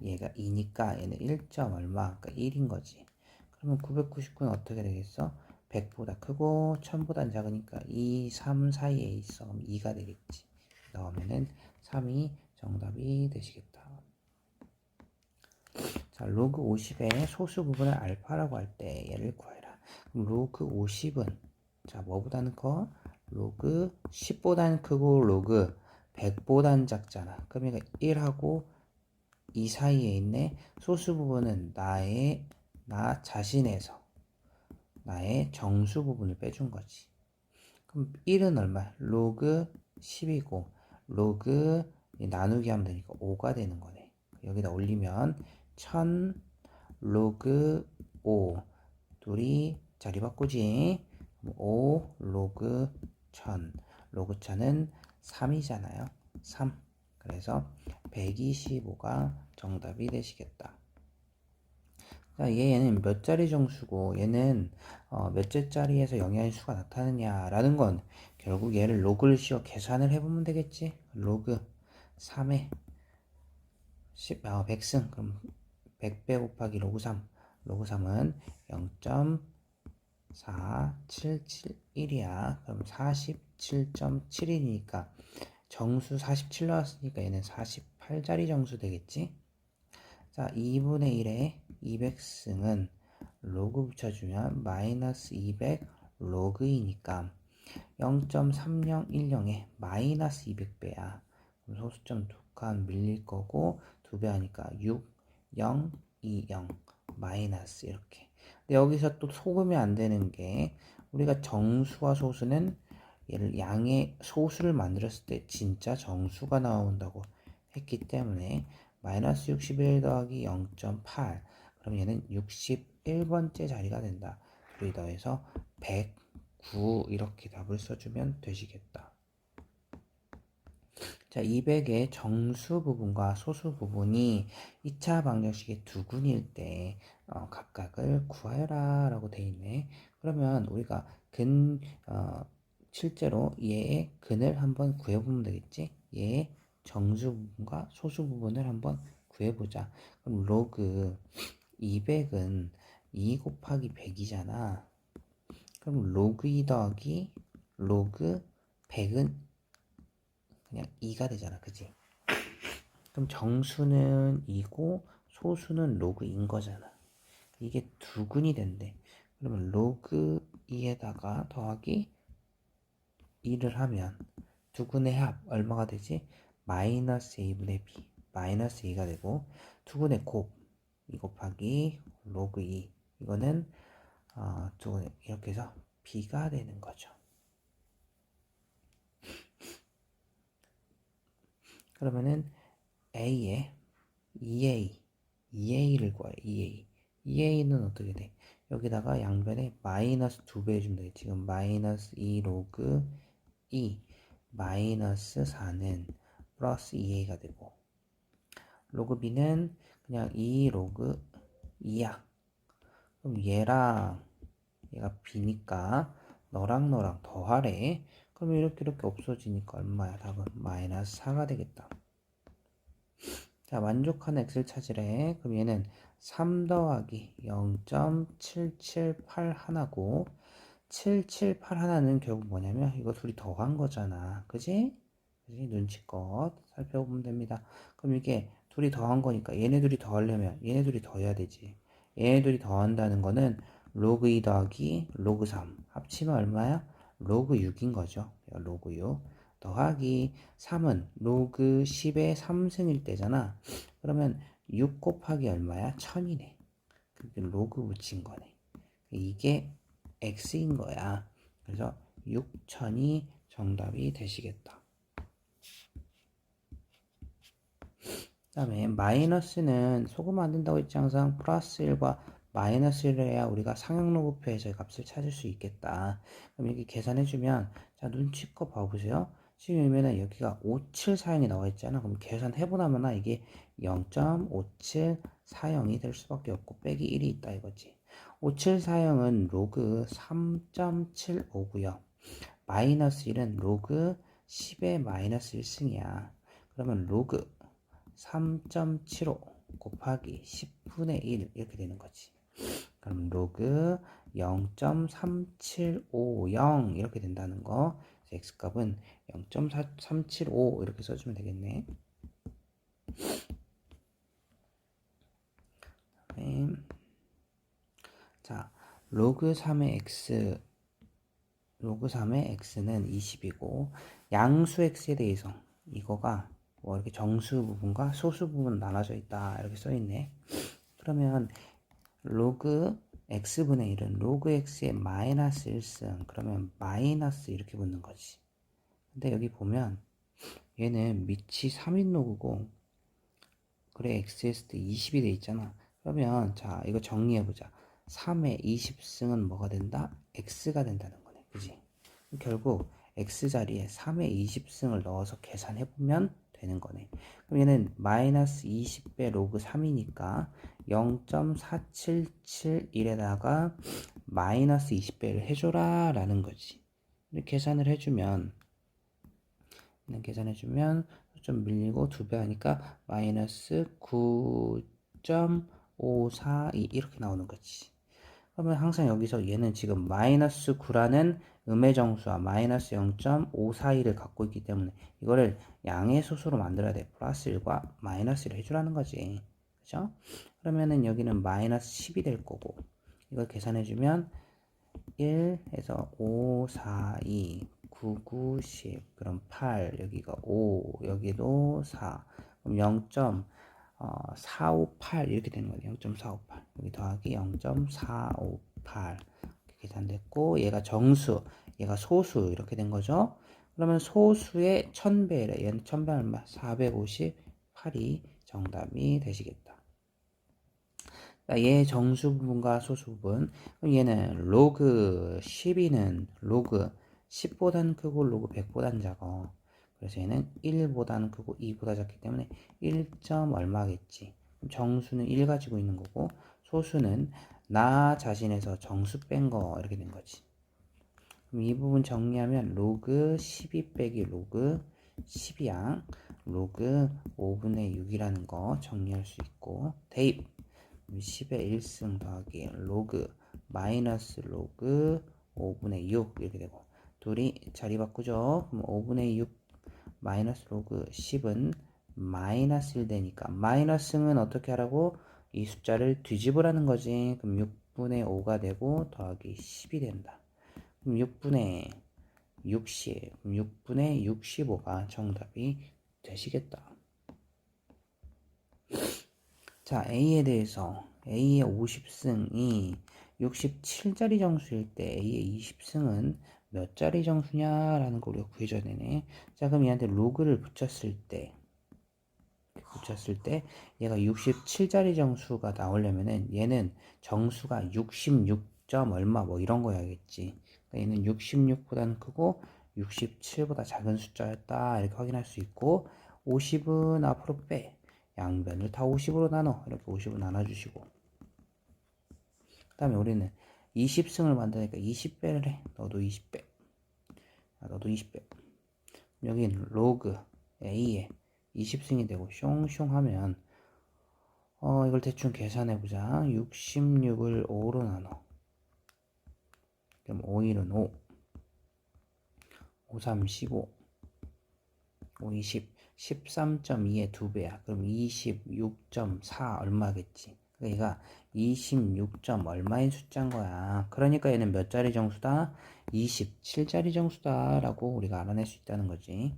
얘가 2니까 얘는 1. 얼마? 그러니까 1인 거지. 그러면 999는 어떻게 되겠어? 100보다 크고 1000보단 작으니까 2, 3 사이에 있어. 그럼 2가 되겠지. 넣으면은 3이 정답이 되시겠다. 자, 로그 50의 소수 부분을 알파라고 할 때 얘를 구해라. 그럼 로그 50은 자, 뭐보다는 커? 로그 10보다는 크고 로그 100보다는 작잖아. 그러니까 1하고 이 사이에 있네. 소수 부분은 나 자신에서 나의 정수 부분을 빼준 거지. 그럼 1은 얼마? 로그 10이고 로그 나누기 하면 되니까 5가 되는 거네. 여기다 올리면 1000 로그 5 둘이 자리 바꾸지. 5 로그 1000 로그 1000은 3이잖아요. 3. 그래서 125가 정답이 되시겠다. 자, 얘는 몇 자리 정수고 얘는 몇째 자리에서 영야인 수가 나타나냐라는 건 결국 얘를 로그를 씌워 계산을 해보면 되겠지. 로그 3에 100승 그럼 100배 곱하기 로그 3 로그 3은 0.4771이야. 그럼 47.71이니까 정수 47 나왔으니까 얘는 48자리 정수 되겠지. 자, 2분의 1에 200승은 로그 붙여주면 마이너스 200 로그이니까 0.3010에 마이너스 200배야. 그럼 소수점 2칸 밀릴 거고 2배 하니까 6, 0, 2, 0 마이너스 이렇게. 근데 여기서 또 속으면 안 되는 게 우리가 정수와 소수는 얘를 양의 소수를 만들었을 때 진짜 정수가 나온다고 했기 때문에 마이너스 61 더하기 0.8 그럼 얘는 61번째 자리가 된다. 둘이 더해서 109 이렇게 답을 써주면 되시겠다. 자, 200의 정수 부분과 소수 부분이 2차 방정식의 두근일 때 각각을 구하여라 라고 돼 있네. 그러면 우리가 실제로 얘의 근을 한번 구해보면 되겠지? 얘의 정수 부분과 소수 부분을 한번 구해보자. 그럼 로그 200은 2 곱하기 100이잖아. 그럼 로그 2 더하기 로그 100은 그냥 2가 되잖아. 그지? 그럼 정수는 2고 소수는 로그 2인 거잖아. 이게 두근이 된대. 그러면 로그 2에다가 더하기 2를 하면 두근의 합 얼마가 되지? 마이너스 a분의 b 마이너스 2가 되고 두근의 곱 2 곱하기 로그 2 이거는 두근의 이렇게 해서 b가 되는 거죠. 그러면은 a에 2a를 구해요. 2a는 어떻게 돼? 여기다가 양변에 마이너스 2배 해주면 돼. 지금 마이너스 2 로그 2 마이너스 4는 플러스 2a가 되고 로그 b는 그냥 2 로그 2야. 그럼 얘랑 얘가 b니까 너랑 더하래. 그럼 이렇게 없어지니까 얼마야? 답은 마이너스 4가 되겠다. 자, 만족하는 x를 찾으래. 그럼 얘는 3 더하기 0.778 하나고 778 하나는 결국 뭐냐면 이거 둘이 더한 거잖아. 그지? 눈치껏 살펴보면 됩니다. 그럼 이게 둘이 더한 거니까 얘네 둘이 더하려면 얘네 둘이 더해야 되지. 얘네 둘이 더한다는 거는 로그 2 더하기 로그 3 합치면 얼마야? 로그 6인 거죠. 로그 6 더하기 3은 로그 10의 3승일 때잖아. 그러면 6 곱하기 얼마야? 1000이네. 그게 로그 붙인 거네. 이게 x인 거야. 그래서 6000이 정답이 되시겠다. 그 다음에 마이너스는 소금 안 된다고 했지. 항상 플러스 1과 마이너스 1을 해야 우리가 상형로그표에서의 값을 찾을 수 있겠다. 그럼 이렇게 계산해주면 자 눈치껏 봐보세요. 지금 이면은 여기가 57 사형이 나와 있잖아. 그럼 계산해보 나면 이게 0.57 사형이 될 수밖에 없고 빼기 1이 있다 이거지. 57 사형은 로그 3.75고요. 마이너스 1은 로그 10의 마이너스 1승이야. 그러면 로그 3.75 곱하기 10분의 1 이렇게 되는 거지. 그럼 로그 0.3750 이렇게 된다는 거. x값은 0.375 이렇게 써주면 되겠네. 자, 로그 3의 x는 20이고 양수 x에 대해서 이거가 뭐 이렇게 정수 부분과 소수 부분 나눠져 있다 이렇게 써 있네. 그러면 로그 x분의 1은 로그 x의 마이너스 1승 그러면 마이너스 이렇게 붙는 거지. 근데 여기 보면 얘는 밑이 3인 로그고 그래 x 했을 때 20이 돼 있잖아. 그러면 자 이거 정리해보자. 3의 20승은 뭐가 된다? x가 된다는 거네. 그지? 결국 x자리에 3의 20승을 넣어서 계산해보면 되는 거네. 그럼 얘는 마이너스 20배 로그 3이니까 0.4771에다가 마이너스 20배를 해줘라 라는 거지. 계산을 해주면 좀 밀리고 2배 하니까 마이너스 9.542 이렇게 나오는 거지. 그러면 항상 여기서 얘는 지금 마이너스 9라는 음의 정수와 마이너스 0.542를 갖고 있기 때문에 이거를 양의 소수로 만들어야 돼. 플러스 1과 마이너스 1을 해주라는 거지. 그죠? 그러면은 여기는 마이너스 10이 될 거고 이걸 계산해주면 1에서 5, 4, 2, 9, 9, 10 그럼 8 여기가 5 여기도 4 그럼 0.458 이렇게 되는 거예요. 0.458 여기 더하기 0.458 이렇게 계산됐고 얘가 정수 얘가 소수 이렇게 된 거죠. 그러면 소수의 1000배래. 얘는 1000배 얼마? 458이 정답이 되시겠다. 얘 정수 부분과 소수 부분. 그럼 얘는 로그 12는 로그 10보다는 크고 로그 100보다는 작아. 그래서 얘는 1보다는 크고 2보다 작기 때문에 1점 얼마겠지. 그럼 정수는 1 가지고 있는 거고 소수는 나 자신에서 정수 뺀 거 이렇게 된 거지. 그럼 이 부분 정리하면 로그 12 빼기 로그 12양 로그 5분의 6이라는 거 정리할 수 있고 대입 10의 1승 더하기 로그 마이너스 로그 5분의 6 이렇게 되고 둘이 자리 바꾸죠. 그럼 5분의 6 마이너스 로그 10은 마이너스 1 되니까 마이너스는 어떻게 하라고? 이 숫자를 뒤집으라는 거지. 그럼 6분의 5가 되고 더하기 10이 된다. 그럼 6분의 60, 6분의 65가 정답이 되시겠다. 자, A에 대해서 A의 50승이 67짜리 정수일 때 A의 20승은 몇 짜리 정수냐라는 걸 우리가 구해줘야 되네. 자, 그럼 얘한테 로그를 붙였을 때 얘가 67짜리 정수가 나오려면은 얘는 정수가 66점 얼마 뭐 이런 거야겠지. 그러니까 얘는 66보다는 크고 67보다 작은 숫자였다 이렇게 확인할 수 있고 50은 앞으로 빼. 양변을 다 50으로 나눠. 이렇게 50으로 나눠주시고 그 다음에 우리는 20승을 만드니까 20배를 해. 너도 20배. 너도 20배. 여기는 로그 A에 20승이 되고 숑숑 하면 이걸 대충 계산해보자. 66을 5로 나눠. 그럼 5일은 5. 5, 3, 15. 5, 20. 13.2의 2배야. 그럼 26.4 얼마겠지. 그러니까 얘가 26점 얼마인 숫자인 거야. 그러니까 얘는 몇 자리 정수다? 27자리 정수다 라고 우리가 알아낼 수 있다는 거지.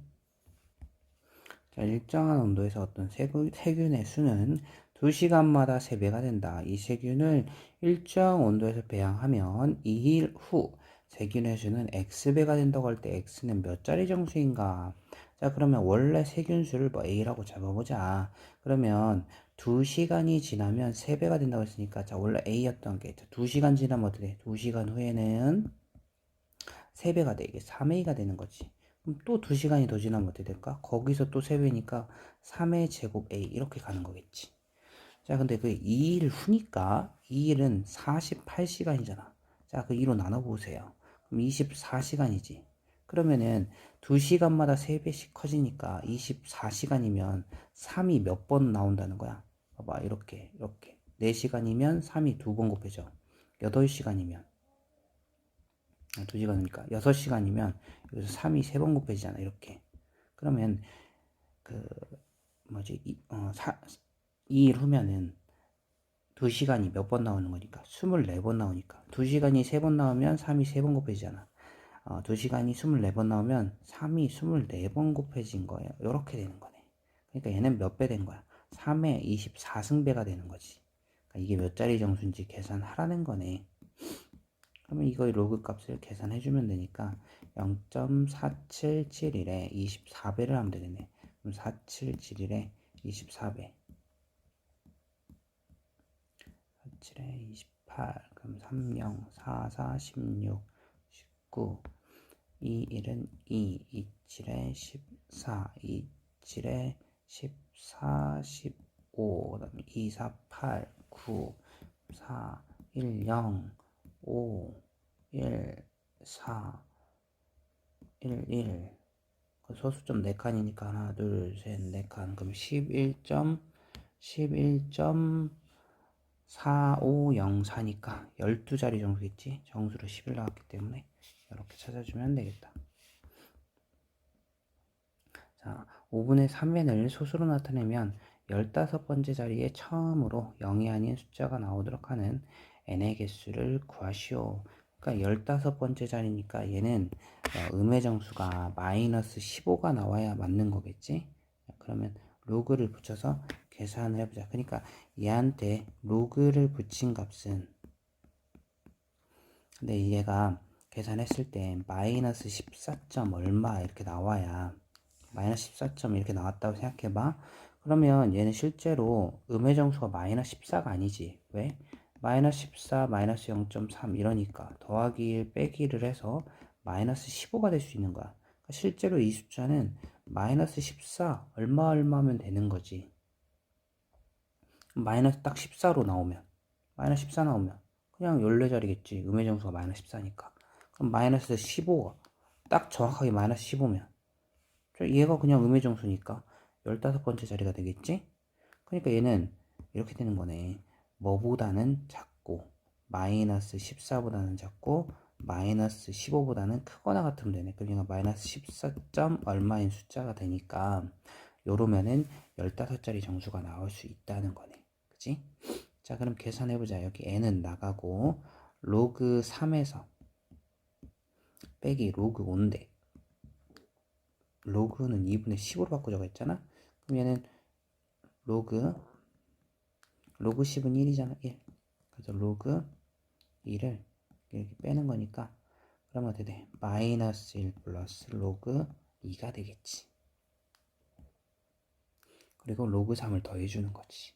자, 일정한 온도에서 어떤 세균의 수는 2시간마다 3배가 된다. 이 세균을 일정 온도에서 배양하면 2일 후 세균의 수는 X배가 된다고 할 때 X는 몇 자리 정수인가? 자, 그러면 원래 세균수를 뭐 A라고 잡아보자. 그러면 2시간이 지나면 3배가 된다고 했으니까 자, 원래 A였던 게 2시간 지나면 어떻게 돼? 2시간 후에는 3배가 돼. 이게 3A가 되는 거지. 그럼 또 2시간이 더 지나면 어떻게 될까? 거기서 또 3배니까 3의 제곱 A 이렇게 가는 거겠지. 자, 근데 그 2일 후니까 2일은 48시간이잖아. 자, 그 2로 나눠보세요. 그럼 24시간이지. 그러면은 2시간마다 3배씩 커지니까 24시간이면 3이 몇 번 나온다는 거야. 봐봐, 이렇게. 4시간이면 3이 2번 곱해져. 8시간이면 2시간이니까 6시간이면 여기서 3이 3번 곱해지잖아. 이렇게. 그러면 그 뭐지? 2일 후면은 2시간이 몇 번 나오는 거니까 24번 나오니까 2시간이 3번 나오면 3이 3번 곱해지잖아. 2시간이 24번 나오면 3이 24번 곱해진 거예요. 이렇게 되는 거네. 그러니까 얘는 몇 배 된 거야? 3의 24승배가 되는 거지. 그러니까 이게 몇 자리 정수인지 계산하라는 거네. 그러면 이거의 로그 값을 계산해주면 되니까 0.4771에 24배를 하면 되겠네. 그럼 4771에 24배. 7에 28. 그럼 30, 44, 16, 19. 21은 2, 27에 14, 27에 14, 15. 그 다음에 2, 4, 8, 9, 4, 1, 0, 5, 1, 4, 1, 1. 소수점 4칸이니까 하나, 둘, 셋, 4칸. 그럼 11.4504니까 12자리 정수겠지. 정수로 10을 나왔기 때문에 이렇게 찾아주면 되겠다. 자, 5분의 3n을 소수로 나타내면 15번째 자리에 처음으로 0이 아닌 숫자가 나오도록 하는 n의 개수를 구하시오. 그러니까 15번째 자리니까 얘는 음의 정수가 마이너스 15가 나와야 맞는 거겠지. 그러면 로그를 붙여서 계산을 해보자. 그러니까 얘한테 로그를 붙인 값은 근데 얘가 계산했을 때 마이너스 14점 얼마 이렇게 나와야 마이너스 14점 이렇게 나왔다고 생각해봐. 그러면 얘는 실제로 음의 정수가 마이너스 14가 아니지. 왜? 마이너스 14, 마이너스 0.3 이러니까 더하기 1 빼기 1을 해서 마이너스 15가 될 수 있는 거야. 그러니까 실제로 이 숫자는 마이너스 14 얼마면 되는 거지. 마이너스 딱 14로 나오면 마이너스 14 나오면 그냥 14자리겠지. 음의 정수가 마이너스 14니까. 그럼 마이너스 15가 딱 정확하게 마이너스 15면 얘가 그냥 음의 정수니까 15번째 자리가 되겠지? 그러니까 얘는 이렇게 되는 거네. 뭐보다는 작고 마이너스 14보다는 작고 마이너스 15보다는 크거나 같으면 되네. 그러니까 마이너스 14점 얼마인 숫자가 되니까 요러면은 15자리 정수가 나올 수 있다는 거네. 그치? 자, 그럼 계산해보자. 여기 n은 나가고 로그 3에서 빼기 로그 5인데 로그는 2분의 10으로 바꾸자고 했잖아. 그럼 얘는 로그 10은 1이잖아. 1. 그래서 로그 2를 이렇게 빼는 거니까 그러면 어떻게 돼? 마이너스 1 플러스 로그 2가 되겠지. 그리고 로그 3을 더해주는 거지.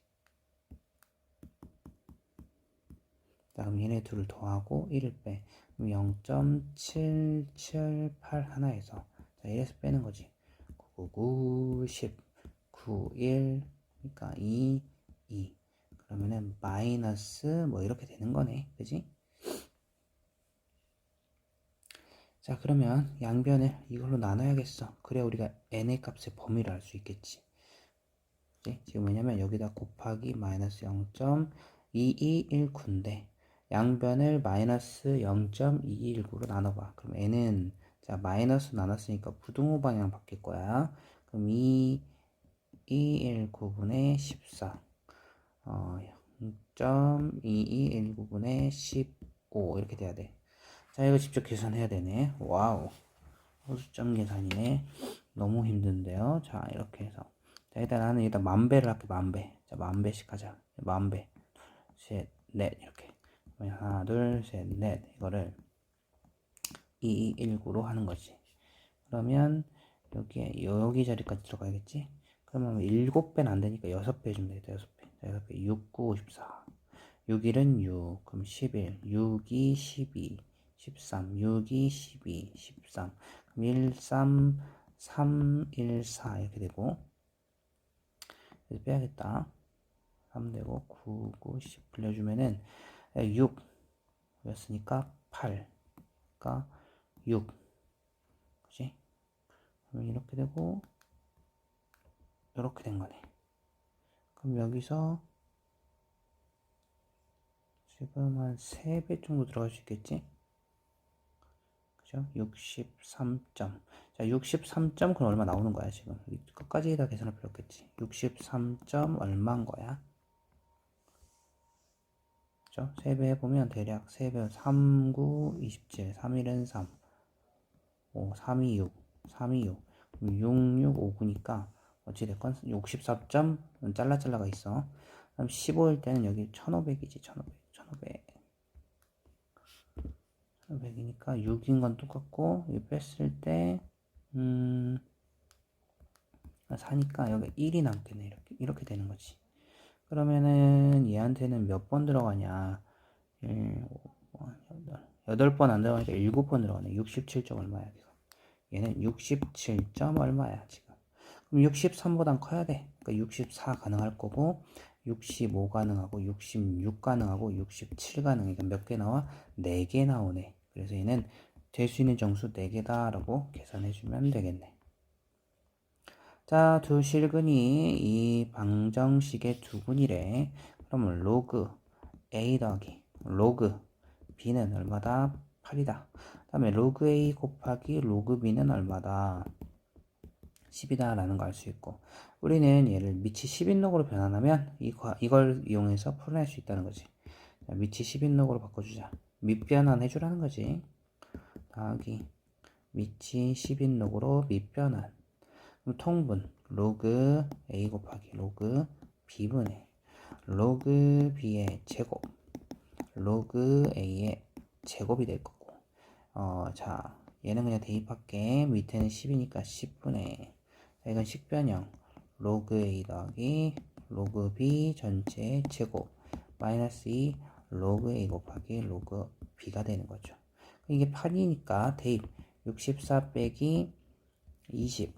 다음 얘네 둘을 더하고 1을 빼. 그럼 0.778 하나에서 자 1에서 빼는 거지. 999 10 9 1 그러니까 2 2 그러면은 마이너스 뭐 이렇게 되는 거네. 그지? 자, 그러면 양변을 이걸로 나눠야겠어. 그래야 우리가 n의 값의 범위를 알 수 있겠지. 그치? 지금 왜냐면 여기다 곱하기 마이너스 0.2219인데 양변을 마이너스 0.219로 나눠봐. 그럼 n은 자 마이너스 나눴으니까 부등호 방향 바뀔 거야. 그럼 2219분의 14 0.2219분의 15 이렇게 돼야 돼. 자, 이거 직접 계산해야 되네. 와우. 호수점 계산이네. 너무 힘든데요. 자, 이렇게 해서. 자, 일단 나는 일단 만배를 할게, 만배. 자, 만배씩 하자. 만배. 셋, 넷. 이렇게. 하나, 둘, 셋, 넷. 이거를 2219로 하는 거지. 그러면 여기에, 여기 자리까지 들어가야겠지? 그러면 7배는 안 되니까 6배 해주면 되겠다. 6배. 자, 6배. 6, 9, 14. 6일은 6. 그럼 11. 6, 2, 12. 13, 6, 2, 12, 13. 그럼 1, 3, 3, 1, 4 이렇게 되고 그래서 빼야겠다. 3 되고 9, 9, 10 불려주면은 6 였으니까 8 그러니까 6 그치? 그럼 이렇게 되고 이렇게 된 거네. 그럼 여기서 지금 한 3배 정도 들어갈 수 있겠지? 그죠? 63점. 자, 63점 그럼 얼마 나오는 거야, 지금? 끝까지 다 계산할 필요 없겠지. 63점 얼마인 거야? 그죠? 3배 해보면 대략 3배 3, 9, 27, 3일은 3, 5, 3, 2, 6, 3, 2, 6, 6, 6, 5, 9니까 어찌됐건 64점 잘라가 있어. 그럼 15일 때는 여기 1500이지, 1500, 1500. 1500이니까 6인 건 똑같고, 이 뺐을 때, 4니까 여기 1이 남겠네. 이렇게 되는 거지. 그러면은 얘한테는 몇 번 들어가냐? 1, 5, 8번 안 들어가니까 7번 들어가네. 67점 얼마야, 지금? 얘는 67점 얼마야, 지금? 그럼 63보단 커야 돼. 그러니까 64 가능할 거고, 65 가능하고, 66 가능하고, 67 가능하니까 몇 개 나와? 4개 나오네. 그래서 얘는 될 수 있는 정수 4개다 라고 계산해주면 되겠네. 자, 두 실근이 이 방정식의 두 분이래. 그러면 로그 A 더하기 로그 B는 얼마다? 8이다. 그 다음에 로그 A 곱하기 로그 B는 얼마다? 10이다 라는 걸 알 수 있고 우리는 얘를 밑이 10인록으로 변환하면 이걸 이용해서 풀어낼 수 있다는 거지. 자, 밑이 10인록으로 바꿔주자. 밑변환 해주라는 거지. 더하기 밑이 10인록으로 밑변환. 그럼 통분 로그 A 곱하기 로그 B분의 로그 B의 제곱 로그 A의 제곱이 될 거고 자, 얘는 그냥 대입할게. 밑에는 10이니까 10분의. 자, 이건 식변형. 로그 A 더하기 로그 B 전체 제곱. 마이너스 2 로그 A 곱하기 로그 B가 되는 거죠. 이게 8이니까 대입. 64 빼기 20.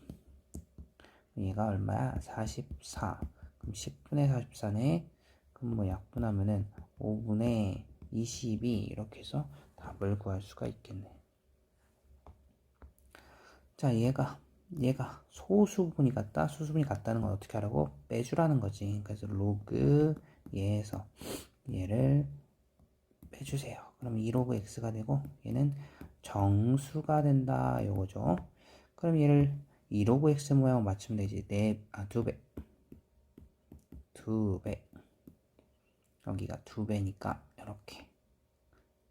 얘가 얼마야? 44. 그럼 10분의 44네. 그럼 뭐 약분하면은 5분의 22 이렇게 해서 답을 구할 수가 있겠네. 자, 얘가 소수분이 같다, 수수분이 같다는 건 어떻게 하라고? 빼주라는 거지. 그래서 로그 얘에서 얘를 빼주세요. 그럼 2 로그 x가 되고 얘는 정수가 된다 요거죠. 그럼 얘를 2 로그 x 모양을 맞추면 되지. 2배. 2배. 여기가 2배니까 이렇게.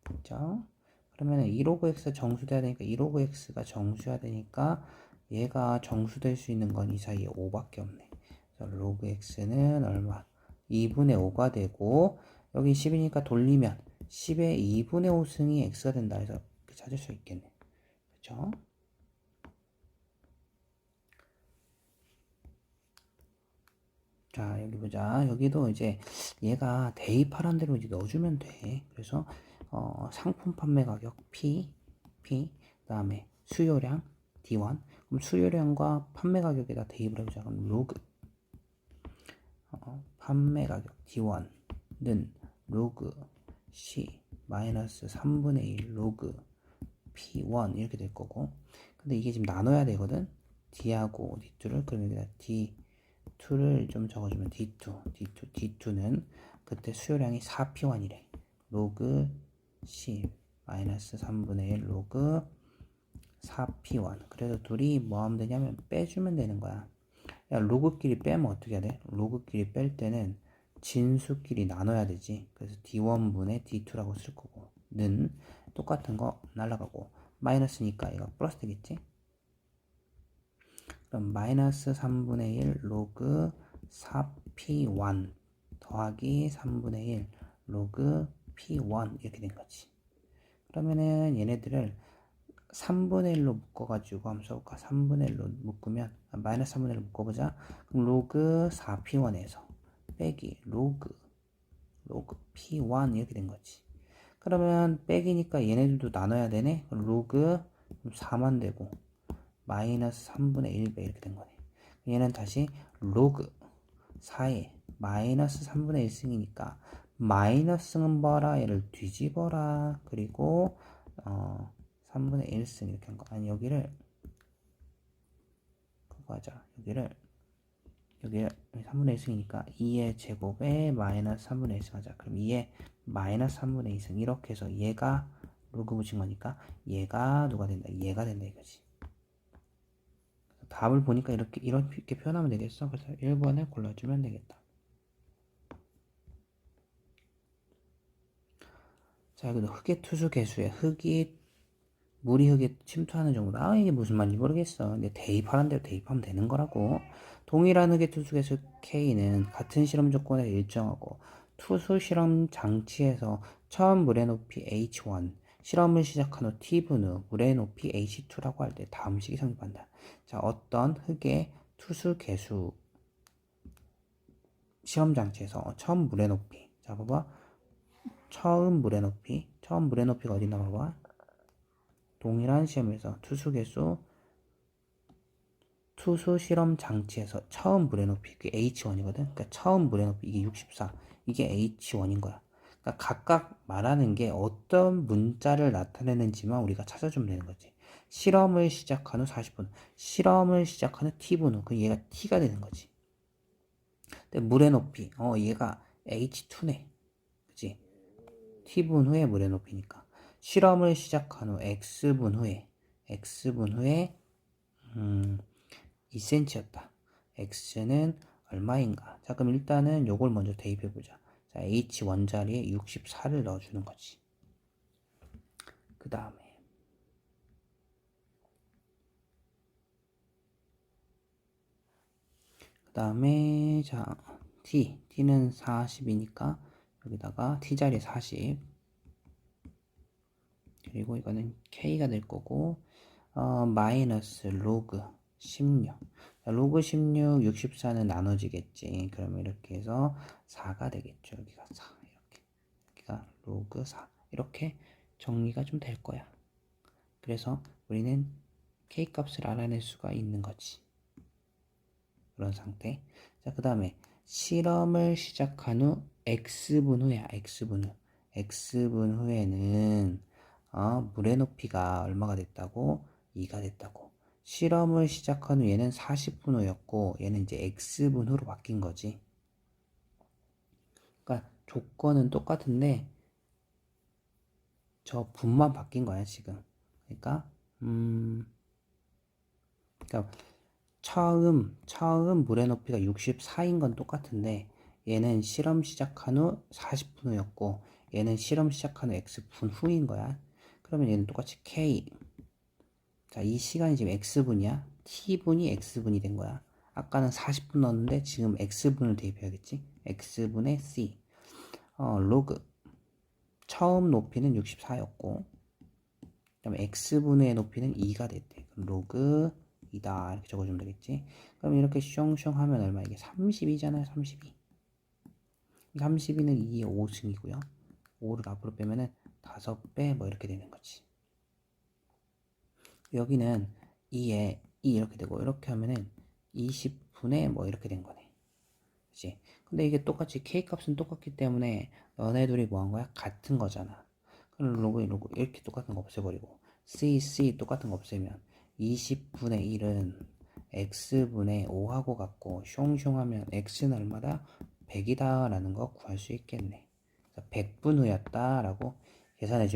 그죠? 그러면 2로그 x 정수돼야 되니까 2로그 x가 정수해야 되니까 얘가 정수될 수 있는 건 이 사이에 5밖에 없네. 그래서 로그 x는 얼마? 2분의 5가 되고 여기 10이니까 돌리면 10의 2분의 5승이 x가 된다 해서 찾을 수 있겠네. 그렇죠? 자, 여기 보자. 여기도 이제 얘가 대입하라는 대로 이제 넣어주면 돼. 그래서 상품 판매 가격 P, 그다음에 수요량 D1. 그럼 수요량과 판매 가격에다 대입을 해보자. 그럼 로그 판매 가격 D1는 로그 C 마이너스 3분의 1 로그 P1 이렇게 될 거고. 근데 이게 지금 나눠야 되거든. D하고 D2를. 그럼 여기다 D2를 좀 적어주면 D2는 그때 수요량이 4P1이래. 로그 C 마이너스 3분의 1 로그 4P1. 그래서 둘이 뭐 하면 되냐면 빼주면 되는 거야. 야, 로그끼리 빼면 어떻게 해야 돼? 로그끼리 뺄 때는 진수끼리 나눠야 되지. 그래서 D1분의 D2라고 쓸 거고 는 똑같은 거 날라가고 마이너스니까 이거 플러스 되겠지? 그럼 마이너스 3분의 1 로그 4P1 더하기 3분의 1 로그 P1 이렇게 된 거지. 그러면은 얘네들을 3분의 1로 묶어가지고 한번 써볼까? 3분의 1로 묶으면 마이너스 3분의 1로 묶어보자. 그럼 로그 4P1에서 빼기 로그 P1 이렇게 된 거지. 그러면 빼기니까 얘네들도 나눠야 되네. 그럼 로그 4만 되고 마이너스 3분의 1배 이렇게 된 거네. 얘는 다시 로그 4에 마이너스 3분의 1승이니까 마이너스는 뭐라? 얘를 뒤집어라. 그리고 3분의 1승 이렇게 한 거. 아니 여기를 그거 하자. 여기를 3분의 1승이니까 2의 제곱에 마이너스 3분의 1승 하자. 그럼 2의 마이너스 3분의 2승 이렇게 해서 얘가 로그 붙인 거니까 얘가 누가 된다? 얘가 된다 이거지. 답을 보니까 이렇게 표현하면 되겠어. 그래서 1번을 골라주면 되겠다. 자, 여기도 흙의 투수 개수에 물이 흙에 침투하는 정도다. 이게 무슨 말인지 모르겠어. 근데 대입하라는 대로 대입하면 되는 거라고. 동일한 흙의 투수 개수 K는 같은 실험 조건에 일정하고 투수 실험 장치에서 처음 물의 높이 H1, 실험을 시작한 후 T분 후 물의 높이 H2라고 할 때 다음 식이 성립한다. 자, 어떤 흙의 투수 개수 실험 장치에서 처음 물의 높이. 자, 봐봐. 처음 물의 높이가 어디 있나 봐봐. 동일한 시험에서 투수 실험 장치에서 처음 물의 높이, 그게 H1이거든. 그러니까 처음 물의 높이, 이게 64. 이게 H1인 거야. 그러니까 각각 말하는 게 어떤 문자를 나타내는지만 우리가 찾아주면 되는 거지. 실험을 시작한 후 40분. 실험을 시작한 후 T분 후. 그 얘가 T가 되는 거지. 근데 물의 높이, 얘가 H2네. 그치? T분 후에 물의 높이니까. 실험을 시작한 후 X분 후에 2cm였다. X는 얼마인가? 자, 그럼 일단은 요걸 먼저 대입해보자. 자, H 원자리에 64를 넣어주는 거지. 그 다음에, 자, T는 40이니까 여기다가 T자리에 40. 그리고 이거는 K가 될 거고, 마이너스 로그 16. 자, 로그 16, 64는 나눠지겠지. 그러면 이렇게 해서 4가 되겠죠. 여기가 4. 이렇게. 여기가 로그 4. 이렇게 정리가 좀 될 거야. 그래서 우리는 K 값을 알아낼 수가 있는 거지. 그런 상태. 자, 그 다음에 실험을 시작한 후 X분 후야. X분 후. X분 후에는 물의 높이가 얼마가 됐다고? 2가 됐다고. 실험을 시작한 후 얘는 40분 후였고 얘는 이제 X분 후로 바뀐 거지. 그러니까 조건은 똑같은데 저 분만 바뀐 거야 지금. 그러니까 처음 물의 높이가 64인 건 똑같은데 얘는 실험 시작한 후 40분 후였고 얘는 실험 시작한 후 X분 후인 거야. 그러면 얘는 똑같이 K. 자, 이 시간이 지금 X분이야. T분이 X분이 된 거야. 아까는 40분 넣었는데 지금 X분을 대입해야겠지. X분의 C. 로그. 처음 높이는 64였고 그다음에 X분의 높이는 2가 됐대. 그럼 로그 2다. 이렇게 적어주면 되겠지. 그럼 이렇게 숑숑 하면 얼마? 이게 32잖아요. 32. 32는 2의 5승이고요. 5를 앞으로 빼면은 5배 뭐 이렇게 되는 거지. 여기는 2에 2 이렇게 되고 이렇게 하면은 20분의 뭐 이렇게 된 거네. 그치? 근데 이게 똑같이 K 값은 똑같기 때문에 너네 둘이 뭐 한 거야? 같은 거잖아. 그럼 로그 이렇게 똑같은 거 없애버리고 C 똑같은 거 없애면 20분의 1은 X분의 5하고 같고 숑숑 하면 X는 얼마다? 100이다 라는 거 구할 수 있겠네. 100분 후였다 라고 계산해 줄